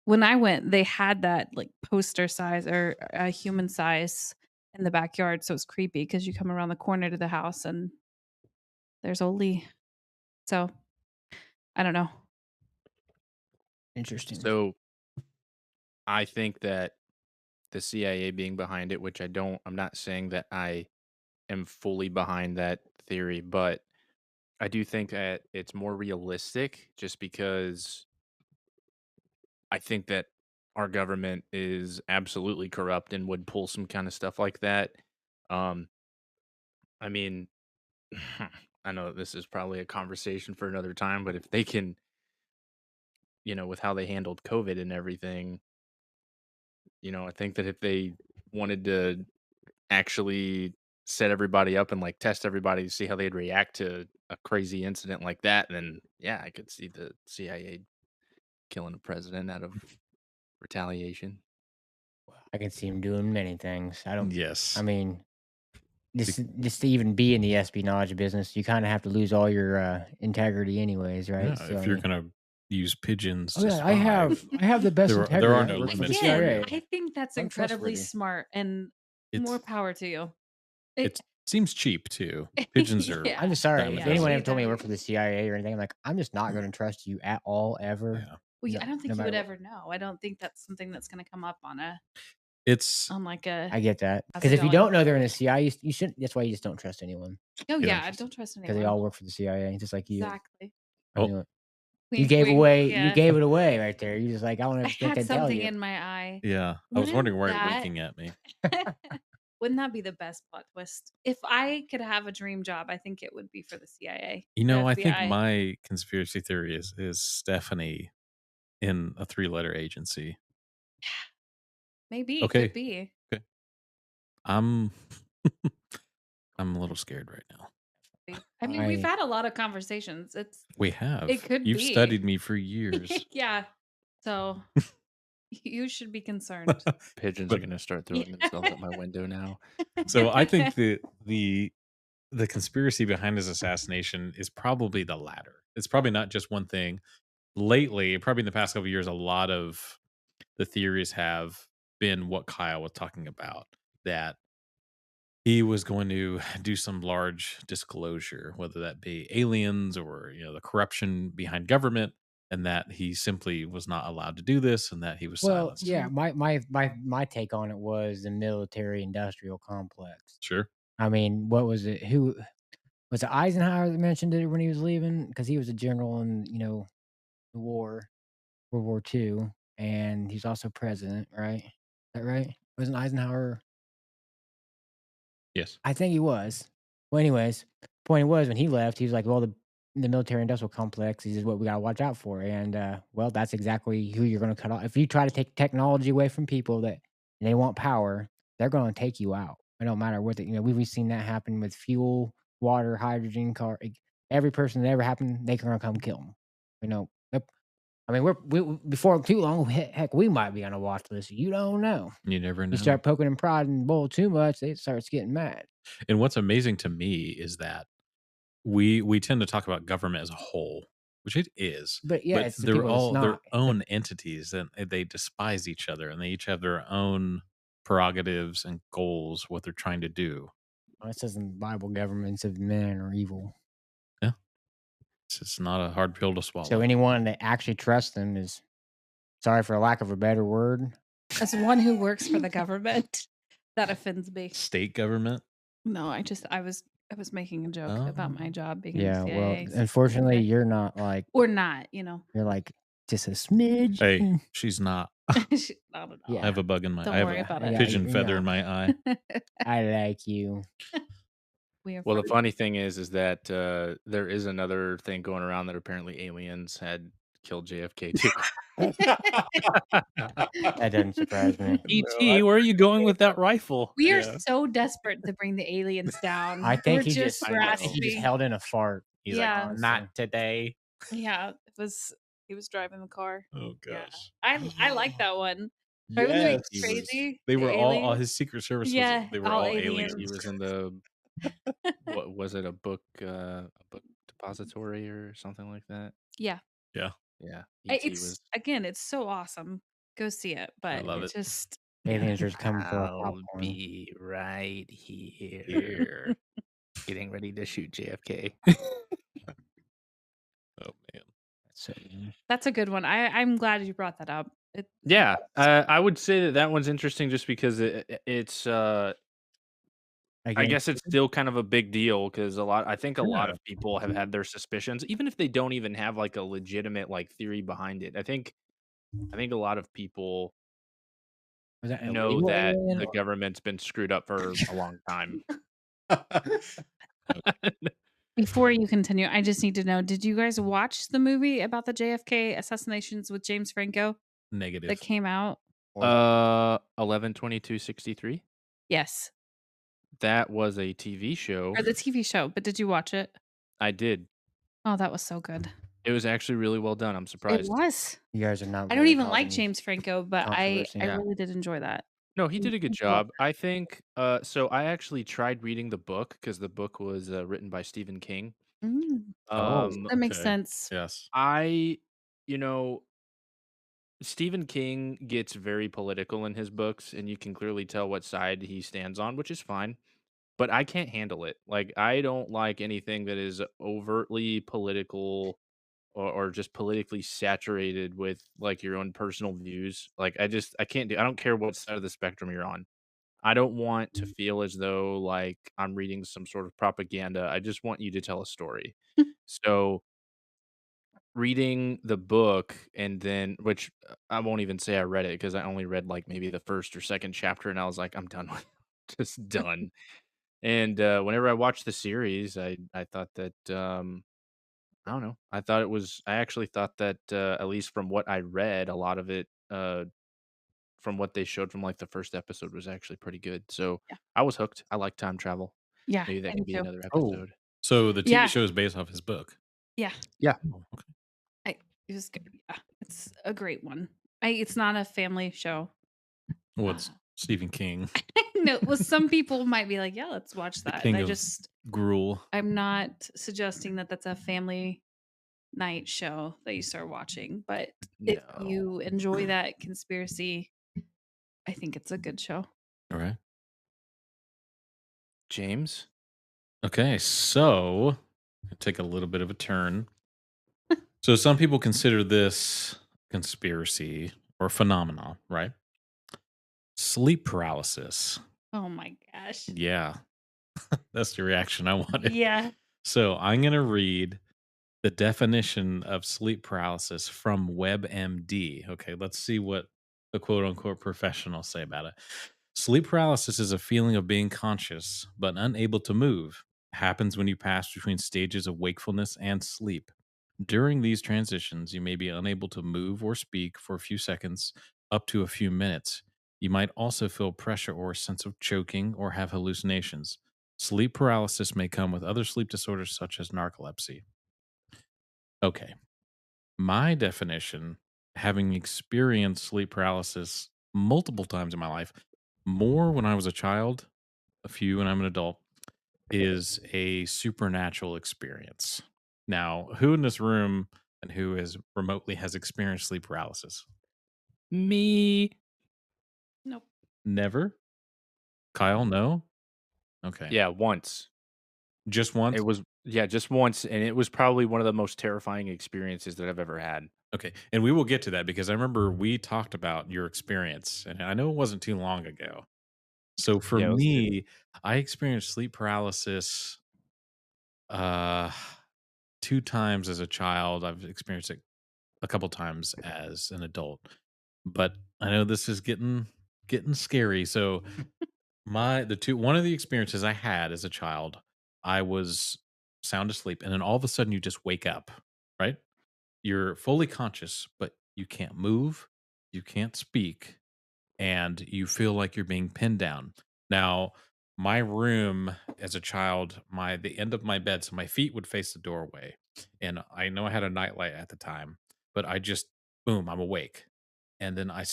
When I went, they had that like poster size or a human size in the backyard, so it's creepy because you come around the corner to the house and there's old Lee. So I don't know. interesting. So I think that the CIA being behind it, which I'm not saying that I am fully behind that theory, but I do think that it's more realistic just because I think that our government is absolutely corrupt and would pull some kind of stuff like that. Um, I mean, I know this is probably a conversation for another time, but if they can, with how they handled COVID and everything, I think that if they wanted to actually set everybody up and like test everybody to see how they'd react to a crazy incident like that, then yeah, I could see the CIA killing a president out of retaliation. I can see him doing many things. Yes. I mean, just to even be in the espionage business, you kind of have to lose all your integrity, anyways, right? Yeah, So, if I you're mean, gonna use pigeons oh to yeah, spy, I have the best there integrity. are I no work for the limits for you. CIA. I think that's I'm incredibly trustworthy. smart and It's more power to you. it seems cheap too. Pigeons are. Yeah. I'm just sorry. dime a If anyone dozen. ever told me I work for the CIA or anything, I'm like, I'm just not going to trust you at all, ever. Yeah, Well, No, I don't think no you matter would what. ever know. I don't think that's something that's going to come up on it's like a. I get that. How's Because it if you going? don't know they're in the CIA, you shouldn't. That's why you just don't trust anyone. Oh You don't yeah, I trust don't trust Because anyone. they all work for the CIA, just like you. Exactly. I Oh. knew it. You Wink, gave wink, away. yeah. You gave it away right there. You just like I don't I think had I'd tell something you. in my eye. yeah. I was wondering why you're Wouldn't winking at me. Wouldn't that be the best plot twist? If I could have a dream job, I think it would be for the CIA. I think FBI. my conspiracy theory is Stephanie in a 3-letter agency. Maybe Okay. could be. Okay. I'm I'm a little scared right now. I mean, we've had a lot of conversations. We have. It could You've be. studied me for years. Yeah. So you should be concerned. Pigeons are going to start throwing themselves at my window now. So I think the conspiracy behind his assassination is probably the latter. It's probably not just one thing. Lately, probably in the past couple of years, a lot of the theories have been what Kyle was talking about, that he was going to do some large disclosure, whether that be aliens or the corruption behind government, and that he simply was not allowed to do this, and that he was Well, silenced. yeah. My take on it was the military-industrial complex. Sure. I mean, what was it? Who was it? Eisenhower that mentioned it when he was leaving, because he was a general in the war, World War II, and he's also president, right? Is that right? Wasn't Eisenhower? Yes. I think he was. Well, anyways, point was when he left, he was like, "Well, the military industrial complex is what we got to watch out for," and well, that's exactly who you're going to cut off. If you try to take technology away from people and they want power, they're going to take you out. It don't matter what we've seen that happen with fuel, water, hydrogen, car. Every person that ever happened, they're going to come kill them. I mean, we before too long, heck, we might be on a watch list. You don't know. You never know. You start poking and prodding the bull too much, it starts getting mad. And what's amazing to me is that we tend to talk about government as a whole, which it is. But yeah, it's the they're people that's all their not. own entities, and they despise each other, and they each have their own prerogatives and goals, what they're trying to do. It says in the Bible, governments of men are evil. Yeah. It's not a hard pill to swallow. So anyone that actually trusts them is, sorry for a lack of a better word, As one who works for the government, that offends me. State government? No, I was I was making a joke about my job being in Yeah, the well, CIA. unfortunately, you're not like Or not, you know. you're like just a smidge. Hey, she's not. Not at all. Yeah. I have a bug in my Don't I have worry a about Yeah, it. pigeon you feather in know. my eye. I like you. We are Well, the friends. funny thing is that there is another thing going around that apparently aliens had killed JFK too. That doesn't surprise me. E.T., where are you going with that rifle? We are Yeah. so desperate to bring the aliens down. I think We're he just I know. I think he just grasping. held in a fart. He's Yeah. like, not today. Yeah, he was driving the car. Oh Yeah. gosh. I like that one. Driving the Yes. crazy. They the were all aliens. his Secret Service was Yeah, they were all all aliens. He aliens. was in the what was it, a book depository or something like that? Yeah. Yeah. Yeah. E.T. was It's so awesome. Go see it. But love it it. just Aliens are just coming for our I'll popcorn. be right here getting ready to shoot JFK. Oh man. So, that's a good one. I'm glad you brought that up. Yeah, I would say that one's interesting just because it's I again, guess it's still kind of a big deal because I think a lot Yeah. of people have had their suspicions, even if they don't even have like a legitimate like theory behind it. I think a lot of people was that know illegal that alien the or- government's been screwed up for a long time. Before you continue, I just need to know, did you guys watch the movie about the JFK assassinations with James Franco Negative. that came out? 11/22/63. Yes. That was a TV show. Or the TV show, but did you watch it? I did. Oh, that was so good. It was actually really well done. I'm It surprised. was. You guys are not. I don't really even like causing James Franco, but I controversy. Yeah. really did enjoy that. No, he did a good Thanks a lot. job. I think so I actually tried reading the book because the book was written by Stephen King. That makes Okay. sense. Yes. Stephen King gets very political in his books, and you can clearly tell what side he stands on, which is fine. But I can't handle it. Like, I don't like anything that is overtly political or just politically saturated with like your own personal views. Like, I can't I don't care what side of the spectrum you're on. I don't want to feel as though like I'm reading some sort of propaganda. I just want you to tell a story. So reading the book and then which I won't even say I read it because I only read like maybe the first or second chapter and I was like, I'm done with just done. And whenever I watched the series, I thought that I don't know. I actually thought that at least from what I read, a lot of it from what they showed from like the first episode was actually pretty good. So Yeah. I was hooked. I like time travel. Yeah. Maybe that me could be too. another Oh. episode. So the TV Yeah. show is based off his book. Yeah. Yeah. Oh, okay. It was good. Yeah. It's a great one. It's not a family show. What's Stephen King? No, well, some people might be like, yeah, let's watch The that. king And of gruel. I'm not suggesting that that's a family night show that you start watching, but if you enjoy that conspiracy, I think it's a good show. All right. James? Okay, so take a little bit of a turn. So some people consider this conspiracy or phenomena, right? Sleep paralysis. Oh my gosh. Yeah. That's the reaction I wanted. Yeah. So I'm going to read the definition of sleep paralysis from WebMD. Okay, let's see what the quote unquote professionals say about it. Sleep paralysis is a feeling of being conscious but unable to move. It happens when you pass between stages of wakefulness and sleep. During these transitions, you may be unable to move or speak for a few seconds, up to a few minutes. You might also feel pressure or a sense of choking or have hallucinations. Sleep paralysis may come with other sleep disorders such as narcolepsy. Okay. My definition, having experienced sleep paralysis multiple times in my life, more when I was a child, a few when I'm an adult, is a supernatural experience. Now, who in this room and who is remotely has experienced sleep paralysis? Me. Nope. Never? Kyle, no? Okay. Yeah, once. Just once? It was just once, and it was probably one of the most terrifying experiences that I've ever had. Okay. And we will get to that because I remember we talked about your experience, and I know it wasn't too long ago. So for Yeah, it was- me, I experienced sleep paralysis Uh, 2 times as a child. I've experienced it a couple times as an adult, but I know this is getting scary. So one of the experiences I had as a child, I was sound asleep, and then all of a sudden you just wake up, right? You're fully conscious, but you can't move, you can't speak, and you feel like you're being pinned down. Now, my room as a child, the end of my bed, so my feet would face the doorway. And I know I had a nightlight at the time, but I just boom, I'm awake. And then I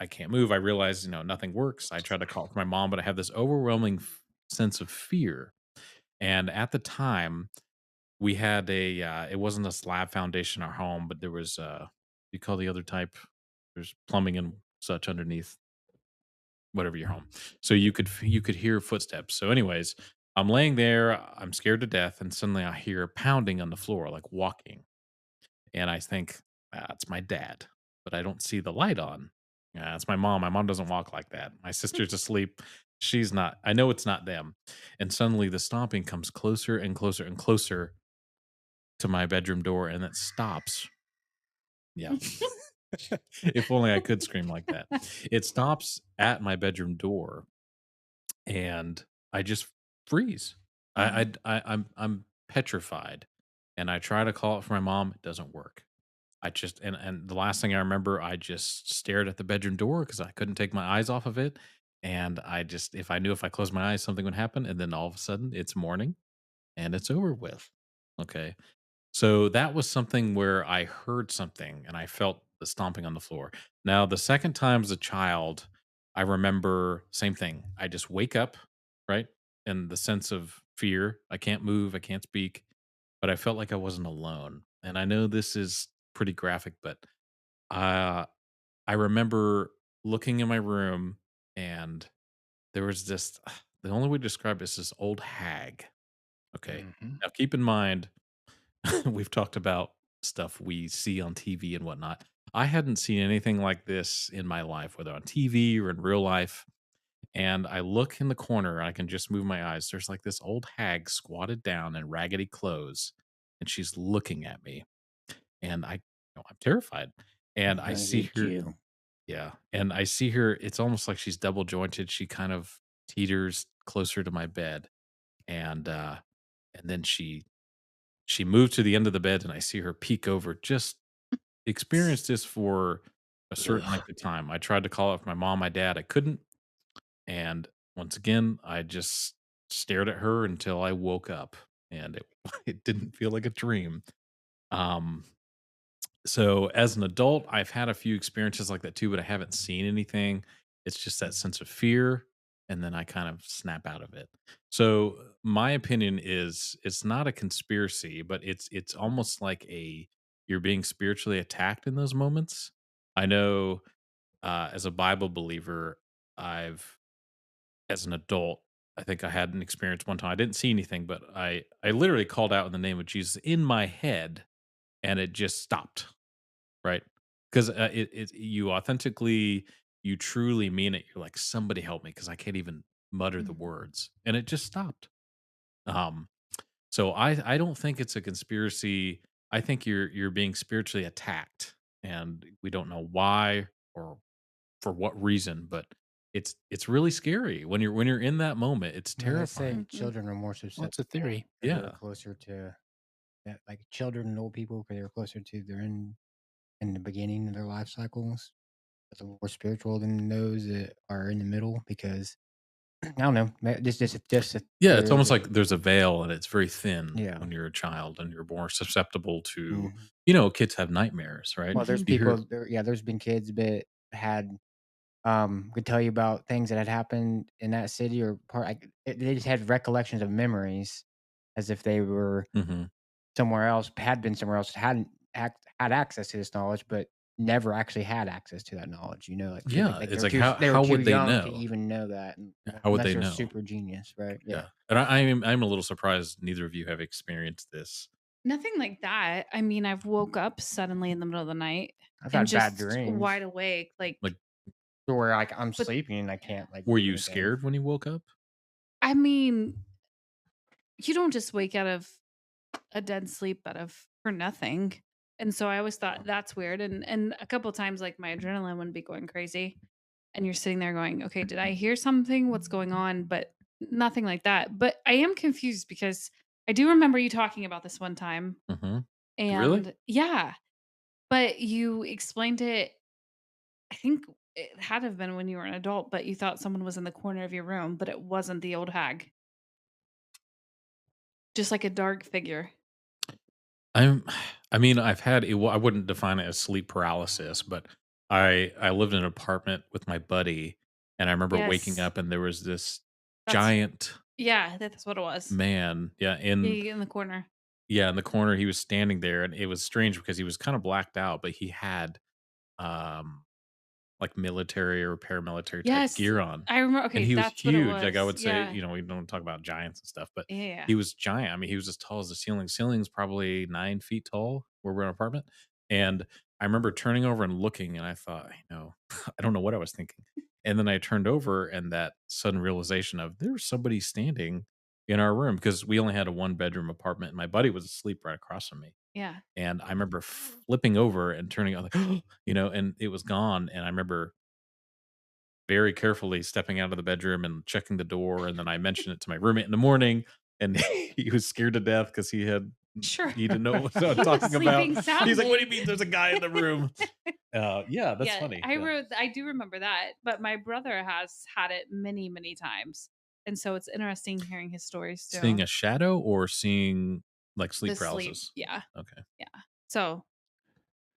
can't move. I realize, nothing works. I tried to call for my mom, but I have this overwhelming sense of fear. And at the time, we had it wasn't a slab foundation in our home, but there was you call the other type, there's plumbing and such underneath whatever your home. So you could hear footsteps. So anyways, I'm laying there, I'm scared to death, and suddenly I hear pounding on the floor, like walking. And I think, it's my dad, but I don't see the light on. Yeah, it's my mom. My mom doesn't walk like that. My sister's asleep. She's not. I know it's not them. And suddenly the stomping comes closer and closer and closer to my bedroom door, and it stops. Yeah. If only I could scream like that. It stops at my bedroom door, and I just freeze. I'm petrified, and I try to call it for my mom. It doesn't work. I just and the last thing I remember, I just stared at the bedroom door because I couldn't take my eyes off of it, and if I knew if I closed my eyes, something would happen, and then all of a sudden, it's morning, and it's over with. Okay, so that was something where I heard something and I felt the stomping on the floor. Now, the second time as a child, I remember same thing. I just wake up, right? And the sense of fear. I can't move, I can't speak, but I felt like I wasn't alone. And I know this is pretty graphic, but uh, I remember looking in my room and there was this, the only way to describe it is this old hag. Okay. Mhm. Now, keep in mind, we've talked about stuff we see on TV and whatnot. I hadn't seen anything like this in my life, whether on TV or in real life. And I look in the corner, I can just move my eyes. There's like this old hag squatted down in raggedy clothes, and she's looking at me. And I'm terrified. And I Gonna see get her, you. yeah. And I see her, it's almost like she's double jointed. She kind of teeters closer to my bed. And then she moved to the end of the bed, and I see her peek over. Just experienced this for a certain Ugh. length of time. I tried to call out for my mom, my dad. I couldn't. And once again, I just stared at her until I woke up, and it, it didn't feel like a dream. Um, so as an adult, I've had a few experiences like that too, but I haven't seen anything. It's just that sense of fear, and then I kind of snap out of it. So my opinion is it's not a conspiracy, but it's almost like you're being spiritually attacked in those moments. I know as a Bible believer, I've as an adult, I think I had an experience one time. I didn't see anything, but I literally called out in the name of Jesus in my head, and it just stopped. Right? 'Cause, you authentically you truly mean it. You're like, "Somebody help me, because I can't even mutter the Mhm. words," and it just stopped. Um, so I don't think it's a conspiracy. I think you're being spiritually attacked, and we don't know why or for what reason, but it's really scary when you're in that moment. It's Yeah, they say terrifying. Mhm. children are more What's a susceptible theory? because they're Yeah. closer to that, like children and old people, because they're closer to they're in the beginning of their life cycles. But they're more spiritual than those that are in the middle because I don't know, just a Yeah, it's theory, almost but like there's a veil and it's very thin yeah. when you're a child and you're more susceptible to, Mhm. kids have nightmares, right? Well, there's Mhm. You hear people there's been kids that had could tell you about things that had happened in that city or part like they just had recollections of memories as if they were Mhm. somewhere else, had been somewhere else, hadn't had access to this knowledge, but never actually had access to that knowledge, like Yeah, it's like they were how too would they young to know? even know that, How would unless they they're know? super genius, right? Yeah. Yeah, and I'm a little surprised neither of you have experienced this. Nothing like that. I mean, I've woke up suddenly in the middle of the night I've and had bad just wide dreams awake, Like, to where, like, I'm but sleeping and I yeah. can't, like, were do you anything. scared when you woke up? I mean, you don't just wake out of a dead sleep for nothing. And so I always thought that's weird. And a couple times, like my adrenaline would be going crazy, and you're sitting there going, "Okay, did I hear something? What's going on?" But nothing like that. But I am confused because I do remember you talking about this one time, Mm-hmm. Really? and yeah, but you explained it. I think it had to have been when you were an adult, but you thought someone was in the corner of your room, but it wasn't the old hag, just like a dark figure. I'm I mean, I've had it, I wouldn't define it as sleep paralysis, but I lived in an apartment with my buddy, and I remember waking Yes, up and there was this that's giant yeah, that's what it was. man, yeah, In the corner. in the corner. He was standing there, and it was strange because he was kind of blacked out, but he had um like military or paramilitary type Yes, gear on. I remember. And Okay, he was that's what it huge. Like I was. would say, Yeah, we don't talk about giants and stuff, but yeah, he was giant. I mean, he was as tall as the ceiling. Ceiling's probably 9 feet tall where we're in an apartment. And I remember turning over and looking, and I thought, I don't know what I was thinking. And then I turned over, and that sudden realization of there was somebody standing in our room because we only had a 1 bedroom apartment, and my buddy was asleep right across from me. yeah. And I remember flipping over and turning on, like, and it was gone. And I remember very carefully stepping out of the bedroom and checking the door, and then I mentioned it to my roommate in the morning, and he was scared to death because Sure. he didn't know what I was He was talking about. sleeping He's like, "What do you soundly. mean there's a guy in the room?" Yeah, that's Yeah, funny. Yeah. I do remember that, but my brother has had it many, many times. And so it's interesting hearing his stories Seeing too. a shadow or seeing, like, The sleep sleep. paralysis? Yeah. Okay. Yeah. So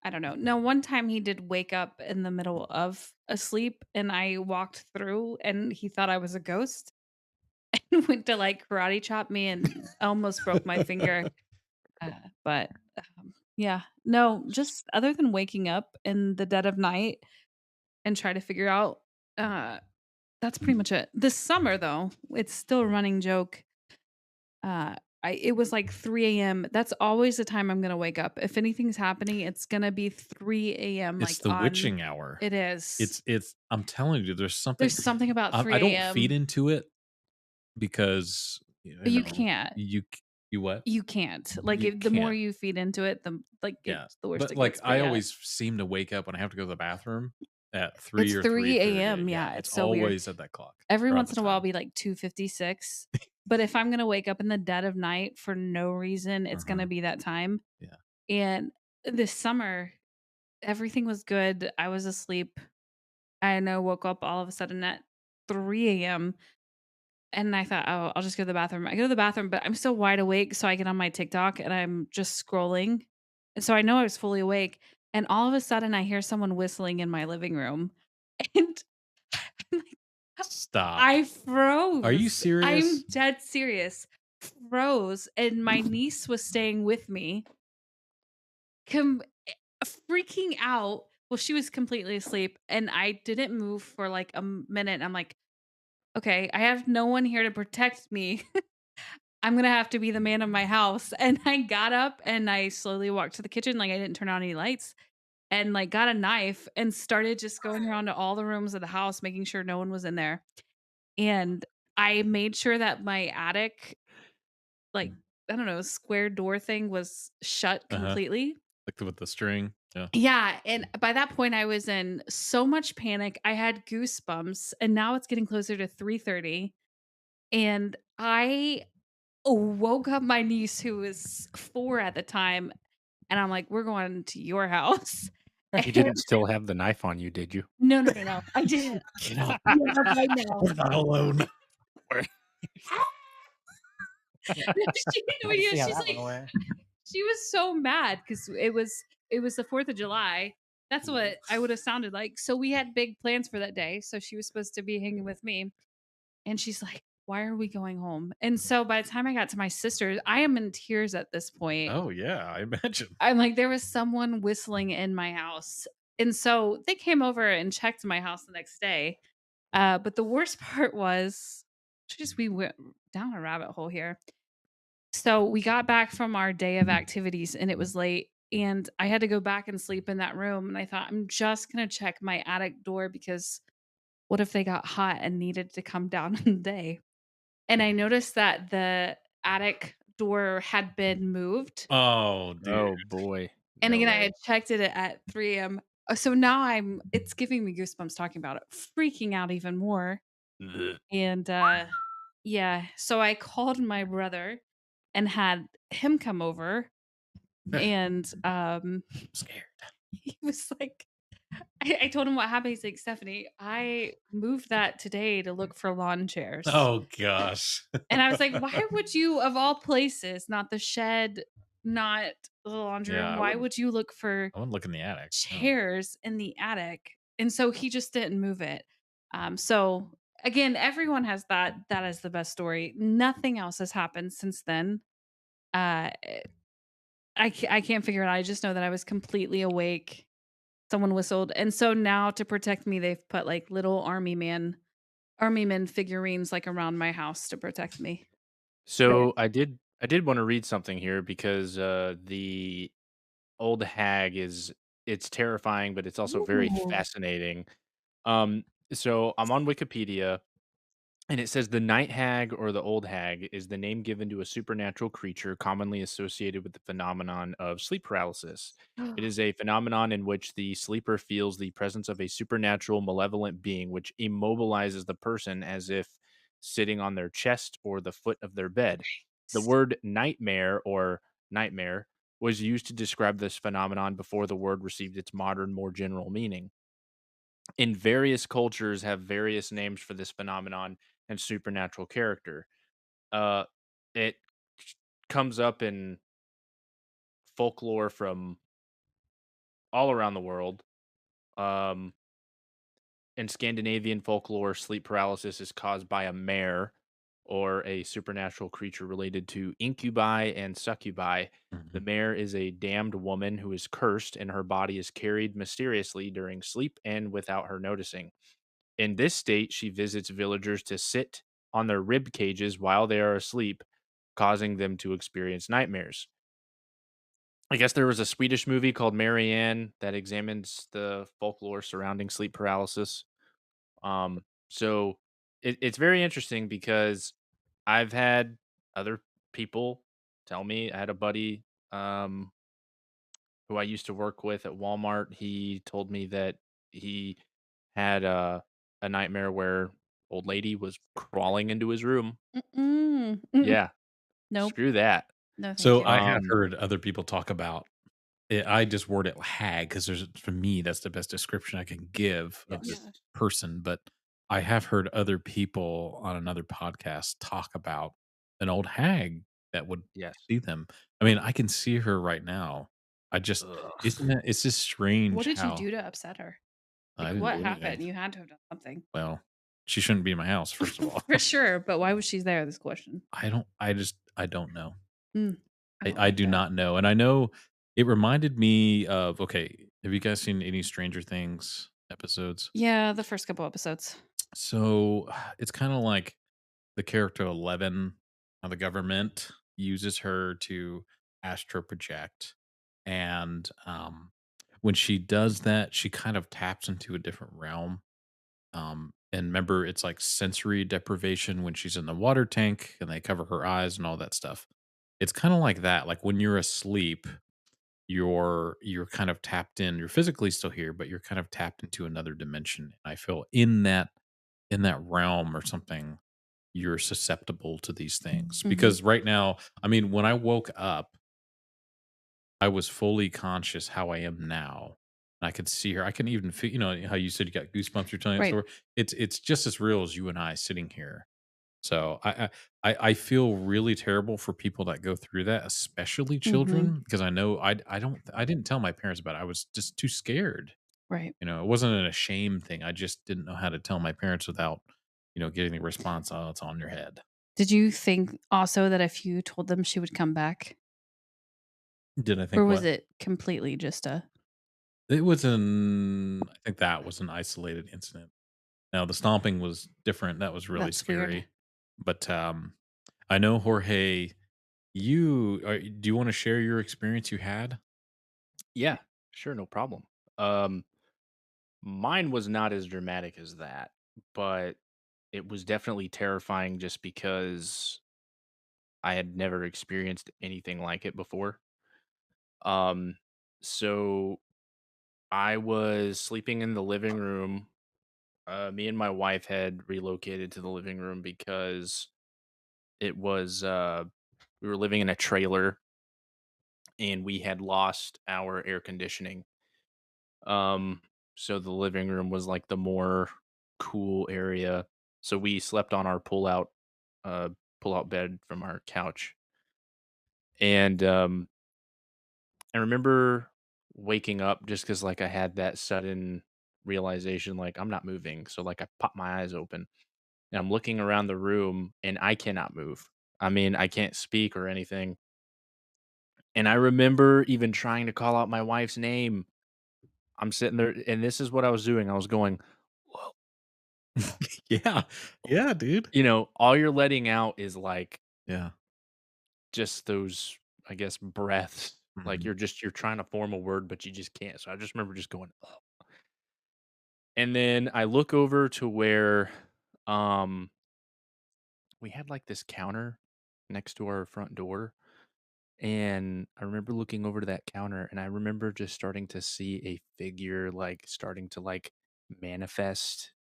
I don't know. Now, one time he did wake up in the middle of a sleep, and I walked through and he thought I was a ghost and went to like karate chop me and almost broke my finger. Uh, but yeah, no, just other than waking up in the dead of night and try to figure out, uh, that's pretty much it. This summer, though, it's still a running joke. Uh, it was like 3 a.m. That's always the time I'm gonna wake up. If anything's happening, it's gonna be 3 a.m. It's Like the on. witching hour. It is. It's I'm telling you, there's something There's something about I 3 don't feed a.m. into it because, But you can't. you what? You can't. Like You the more can't. you feed into it, Yeah, the worse but, it like, gets. But I yeah, always seem to wake up when I have to go to the bathroom at 3 it's or 3 3:30. a.m. Yeah, Yeah, it's it's so weird. always at that clock Every or at once the in a while, it'll time. be like 2:56. But if I'm gonna wake up in the dead of night for no reason, it's gonna Mhm. be that time. Yeah. And this summer, everything was good. I was asleep. And I woke up all of a sudden at 3 a.m. And I thought, oh, I'll just go to the bathroom. I go to the bathroom, but I'm still wide awake. So I get on my TikTok and I'm just scrolling. And so I know I was fully awake. And all of a sudden, I hear someone whistling in my living room. And I'm like, Stop. I Are you froze. I'm serious? dead serious. Froze. And my niece was staying with me, com- freaking out. Well, she was completely asleep. And I didn't move for like a minute. I'm like, okay, I have no one here to protect me. I'm gonna have to be the man of my house. And I got up and I slowly walked to the kitchen, like I didn't turn on any lights, and like got a knife and started just going around to all the rooms of the house, making sure no one was in there. And I made sure that my attic, like, I don't know, square door thing was shut Uh-huh. completely. Like with the string? Yeah. Yeah, and by that point I was in so much panic. I had goosebumps, and now it's getting closer to 3:30, and I woke up my niece who was 4 at the time, and I'm like, "We're going to your house." You And didn't still have the knife on you, did you? no, no, no, no. I didn't. Get out. Yeah, I know. We're not alone. No, she I can see how she's that like one went. she was so mad because it was the 4th of July. That's what I would have sounded like. So we had big plans for that day. So she was supposed to be hanging with me. And she's like, "Why are we going home?" And so by the time I got to my sister's, I am in tears at this point. Oh, yeah, I imagine. I'm like, there was someone whistling in my house. And so they came over and checked my house the next day. But the worst part was just we went down a rabbit hole here. So we got back from our day of activities and it was late. And I had to go back and sleep in that room. And I thought, I'm just going to check my attic door because what if they got hot and needed to come down in the day? And I noticed that attic door had been moved. Oh, dude. Oh boy. And No again, I way. had checked it at 3 AM. So now it's giving me goosebumps talking about it, freaking out even more. Ugh. And yeah, so I called my brother and had him come over and Scared. he was like I told him what happened. He's like, Stephanie, I moved that today to look for lawn chairs. Oh gosh. And I was like, why would you, of all places, not the shed, not the laundry Yeah, room, I why wouldn't- would you look for I wouldn't look in the attic. No. chairs in the attic? And so he just didn't move it. So again, everyone has that. That is the best story. Nothing else has happened since then. Uh, I can't figure it out. I just know that I was completely awake. Someone whistled, and so now to protect me, they've put like little army men figurines like around my house to protect me. So I did want to read something here because the old hag it's terrifying, but it's also very Ooh. fascinating. Um, so I'm on Wikipedia. And it says the night hag or the old hag is the name given to a supernatural creature commonly associated with the phenomenon of sleep paralysis. It is a phenomenon in which the sleeper feels the presence of a supernatural malevolent being which immobilizes the person as if sitting on their chest or the foot of their bed. The word nightmare or nightmare was used to describe this phenomenon before the word received its modern, more general meaning. In various cultures have various names for this phenomenon and supernatural character. Uh, it comes up in folklore from all around the world. Um, in Scandinavian folklore, sleep paralysis is caused by a mare or a supernatural creature related to incubi and succubi. The Mhm. mare is a damned woman who is cursed, and her body is carried mysteriously during sleep and without her noticing. In this state, she visits villagers to sit on their rib cages while they are asleep, causing them to experience nightmares. I guess there was a Swedish movie called Marianne that examines the folklore surrounding sleep paralysis. So it's very interesting because I've had other people tell me. I had a buddy who I used to work with at Walmart. He told me that he had a nightmare where old lady was crawling into his room. Mm-mm. Mm-mm. Yeah, Nope. screw that. No, thank So you. I have Um, heard other people talk about it. I just word it hag because there's for me that's the best description I can give of yes. this Yeah. person. But I have heard other people on another podcast talk about an old hag that would Yes. see them. I mean, I can see her right now. I just Ugh. isn't it? It's just What strange did you how do to upset her? I Like, didn't what do anything. happened? You had to have done something. Well, she shouldn't be in my house, first of all. For sure, but why was she there? This question. I don't know. Mm, I don't I like do that. not know. And I know it reminded me of okay, have you guys seen any Stranger Things episodes? Yeah, the first couple episodes. So it's kind of like the character 11, how the government uses her to astro project. And when she does that, she kind of taps into a different realm. And remember, it's like sensory deprivation when she's in the water tank and they cover her eyes and all that stuff. It's kind of like that. Like when you're asleep, you're kind of tapped in. You're physically still here, but you're kind of tapped into another dimension. I feel in that realm or something, you're susceptible to these things. Mhm. Because right now, I mean, when I woke up, I was fully conscious how I am now. I could see her. I can even feel, you know, how you said you got goosebumps. You're telling that Right. story. It's just as real as you and I sitting here. So I feel really terrible for people that go through that, especially Mhm. children, because I know I didn't tell my parents about it. I was just too scared. Right. You know, it wasn't a shame thing. I just didn't know how to tell my parents without, getting the response, "Oh, it's on your head." Did you think also that if you told them she would come back, Did I or think was what? it completely just a It was I think that was an isolated incident. Now the stomping was different. That was really that's weird? scary. But I know Jorge, do you want to share your experience you had? Yeah, sure, no problem. Um, Mine was not as dramatic as that, but it was definitely terrifying just because I had never experienced anything like it before. Um, so I was sleeping in the living room. Me and my wife had relocated to the living room because it was we were living in a trailer and we had lost our air conditioning. Um, so the living room was like the more cool area. So we slept on our uh pull out bed from our couch. And I remember waking up just because like I had that sudden realization like I'm not moving. So like I popped my eyes open and I'm looking around the room and I cannot move. I mean, I can't speak or anything. And I remember even trying to call out my wife's name. I'm sitting there and this is what I was doing. I was going, "Whoa." Yeah. Yeah, dude. All you're letting out is like Yeah. just those, I guess, breaths. Like Mhm. you're trying to form a word, but you just can't. So I just remember just going, oh. And then I look over to where um we had like this counter next to our front door. And I remember looking over to that counter and I remember just starting to see a figure like starting to like manifest.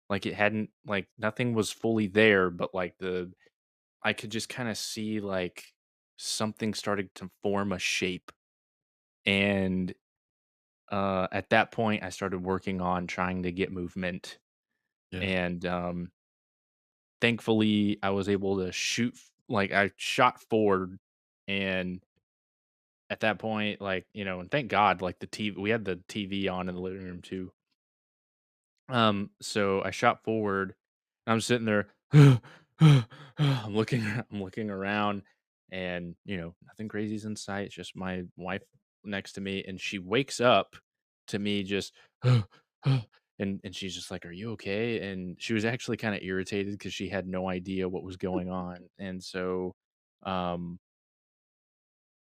Like it hadn't like nothing was fully there, but like the I could just kind of see like something started to form a shape. And at that point I started working on trying to get movement. Yeah. And thankfully I was able to like I shot forward. And at that point, like, and thank God, like the TV, we had the TV on in the living room too. So I shot forward. And I'm sitting there, I'm looking around, and nothing crazy's in sight. It's just my wife next to me, and she wakes up to me just, and she's just like, "Are you okay?" And she was actually kind of irritated because she had no idea what was going on, and so, um,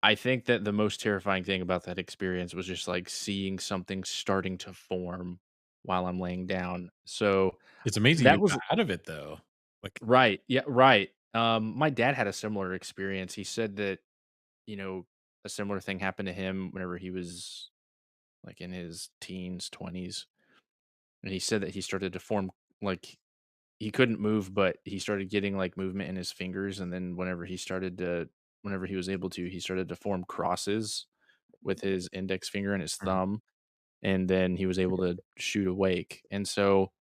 I think that the most terrifying thing about that experience was just like seeing something starting to form while I'm laying down. So It's amazing that you got was out of it though. Like, right. Yeah, right. My dad had a similar experience. He said that, you know, a similar thing happened to him whenever he was like in his teens, 20s. And he said that he started to form like he couldn't move, but he started getting like movement in his fingers. And then whenever he was able to, he started to form crosses with his index finger and his mhm, thumb, and then he was able to shoot awake. And so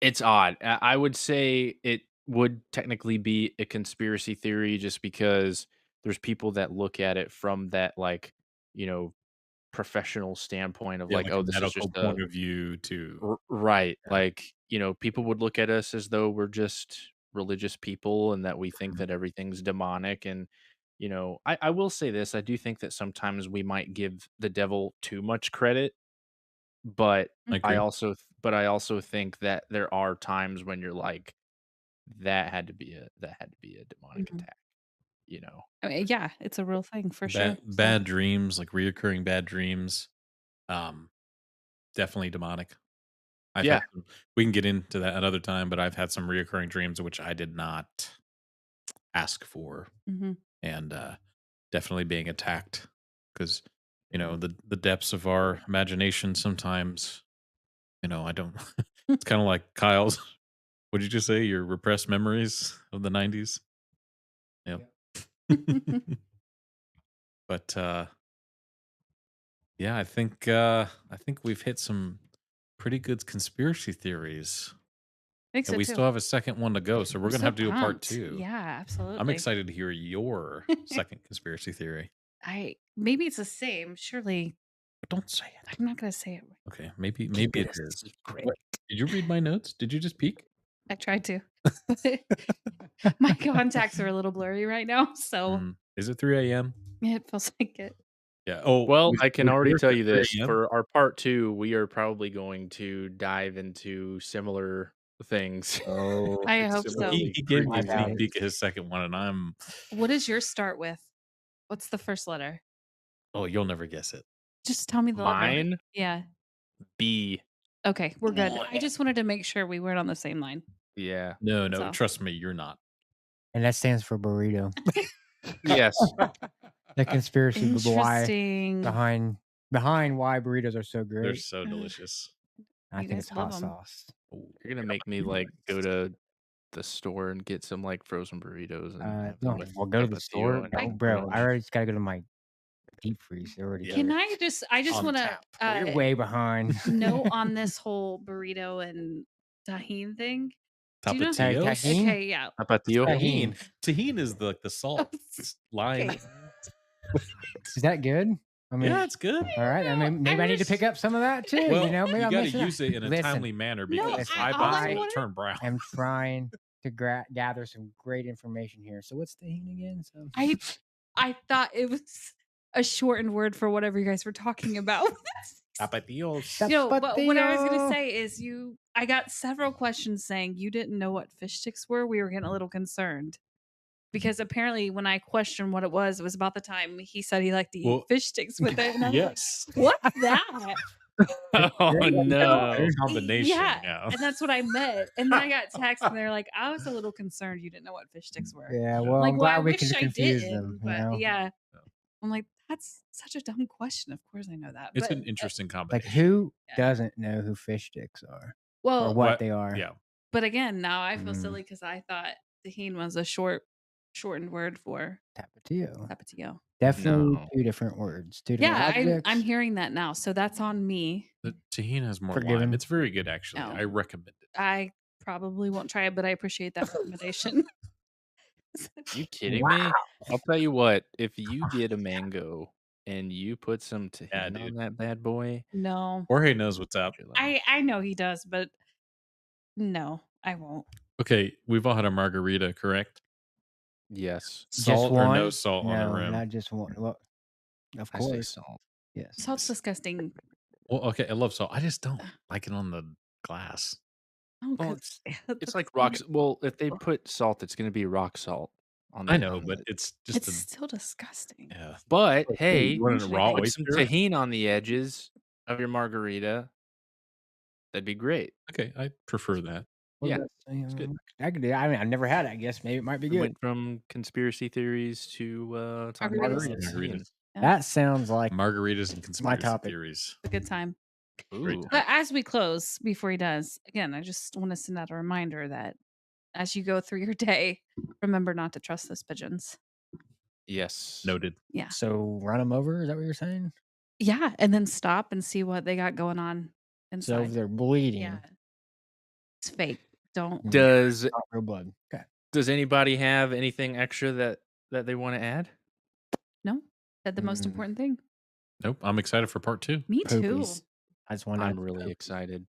it's odd. I would say it would technically be a conspiracy theory just because there's people that look at it from that like, you know, professional standpoint of yeah, like, like oh, a this is medical just a point of view too. right. Yeah. Like, people would look at us as though we're just religious people and that we think Mhm. that everything's demonic. And, I will say this. I do think that sometimes we might give the devil too much credit, but I Mm. agree. but I also think that there are times when you're like, that had to be a demonic Mhm. attack, you know? I mean, yeah, it's a real thing for sure. So, Bad dreams, like reoccurring bad dreams, um, definitely demonic. I've had Yeah. some we can get into that another time, but I've had some reoccurring dreams which I did not ask for, mhm. and, definitely being attacked because the depths of our imagination sometimes, I don't it's kinda like Kyle's what'd you just say? Your repressed memories of the '90s? Yep. But, yeah, I think we've hit some pretty good conspiracy theories, Think and so we too. still have a second one to go, so we're I'm gonna so have to do a part pumped. 2. Yeah, I'm absolutely. excited to hear your second conspiracy theory, I maybe it's the same. Surely but don't say it. I'm not gonna say it. Okay, maybe Keep maybe it it a is. secret. What? Did you read my notes? Did you just peek? I tried to. But my contacts are a little blurry right now, so Is it 3 AM? it feels like it. Yeah. Oh, Well, was I can was already yours tell at you 3 this, AM? for our part 2, we are probably going to dive into similar things. Oh, I Like, hope Well, so. he similarly he gave me my a creepy sneak bad. things. peek at his second one, and I'm What does yours start with? What's the first letter? oh, you'll never guess it. Just tell me the letter. Mine, Yeah. B. Okay, we're good. I just wanted to make sure we weren't on the same line. Yeah. No, That's no, all. trust me, you're not. And that stands for burrito. Yes. The conspiracy why Interesting. behind why burritos are so They're great. so delicious. I You think guys it's hot love 'em. sauce. You're gonna make me like go to the store and get some like frozen burritos and have them No, with well, go to the tapatio store. and No, bro, ranch. I already just gotta go to my deep freeze. They're already Can there. I just On want tap. to We're way behind. note on this whole burrito and tahine thing? Do you know? Tapatio? Tapatios? Tahine? Okay, yeah. Tapatio. Tahine. Tahine is the salt line. Okay. Is that good? I mean, Yeah, it's good. all right. I mean, maybe I need to pick up some of that too. Well, you know, maybe you I'm got to missing out. use it in a Listen, timely manner No, because I- all eyeballs I will wanted- turn brown. I'm trying to gather some great information here. So what's tahine again? So I thought it was a shortened word for whatever you guys were talking about. Tapatios. No, but what I was Tapatio. gonna say is I got several questions saying you didn't know what fish sticks were. We were getting a little concerned. Because apparently when I questioned what it was about the time he said he liked to eat Well, fish sticks with it. And I'm Yes. like, what's that? Oh no. Combination. Yeah. And that's what I meant. And then I got text and they're like, I was a little concerned you didn't know what fish sticks were. yeah, well, Like, I'm well, I glad we wish can I confuse didn't, them. but You know? yeah. I'm like, that's such a dumb question. Of course I know that. It's but, an interesting Like combination. who Yeah. doesn't know who fish sticks are or well, what they are? Yeah. but again, now I feel Mm. silly because I thought tahine was a shortened word for Tapatio. tapatio. Definitely No. two different words. Two different Yeah, I'm objects. hearing that now. So that's on me. The tahine has more lime. Forgiven. It's very good, actually. Oh. I recommend it. I probably won't try it, but I appreciate that recommendation. You kidding me? I'll tell you what, if you get a mango and you put some tahine dude. on that bad boy, No. Jorge knows what's up. you're like, I know he does, but no, I won't. Okay, we've all had a margarita, correct? yes. Salt or no one? salt on the No, rim? not just one. Well, of I say course. salt. Yes. Salt's disgusting. Well, okay, I love salt. I just don't like it on the glass. Oh, Well, 'cause- it's that's like funny. rocks. Well, if they put salt, it's going to be rock salt on I the know, on but the- it's just It's a still disgusting. yeah. But Hey, hey, you want a usually raw I- put some oyster? tahine on the edges of your margarita. That'd be great. Okay, I prefer that. Well, Yeah, that's, good. I could do. I mean, I've never had it. I guess maybe it might be We good. went from conspiracy theories to talking about Margaritas. tahine. Margaritas, That sounds like margaritas and conspiracy topic. theories. It's a good time. Great Ooh. time. But as we close, before he does, again, I just want to send out a reminder that as you go through your day, remember not to trust those pigeons. Yes. Noted. Yeah. so run them over. Is that what you're saying? Yeah. And then stop and see what they got going on So inside. if they're bleeding, Yeah. It's fake. Don't. Does not real blood. Okay. Does anybody have anything extra that they want to add? No. Said the most Mm. important thing. Nope. I'm excited for part 2. Me too. Poopies. I just wanted. I'm really excited.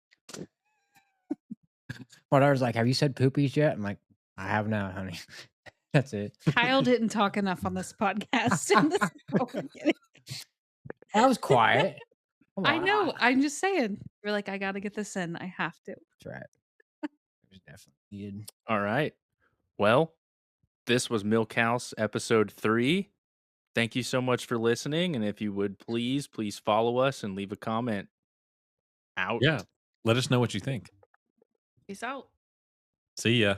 My daughter's like, "Have you said poopies yet?" I'm like, "I have now, honey." That's it. Kyle didn't talk enough on this podcast. in this beginning. I was quiet. Come I on. know. I'm just saying. You're like, I got to get this in. I have to. That's right. It was definitely needed. All right. Well, this was Milkhouse episode 3. Thank you so much for listening. And if you would please follow us and leave a comment. Out. Yeah. Let us know what you think. Peace out. See ya.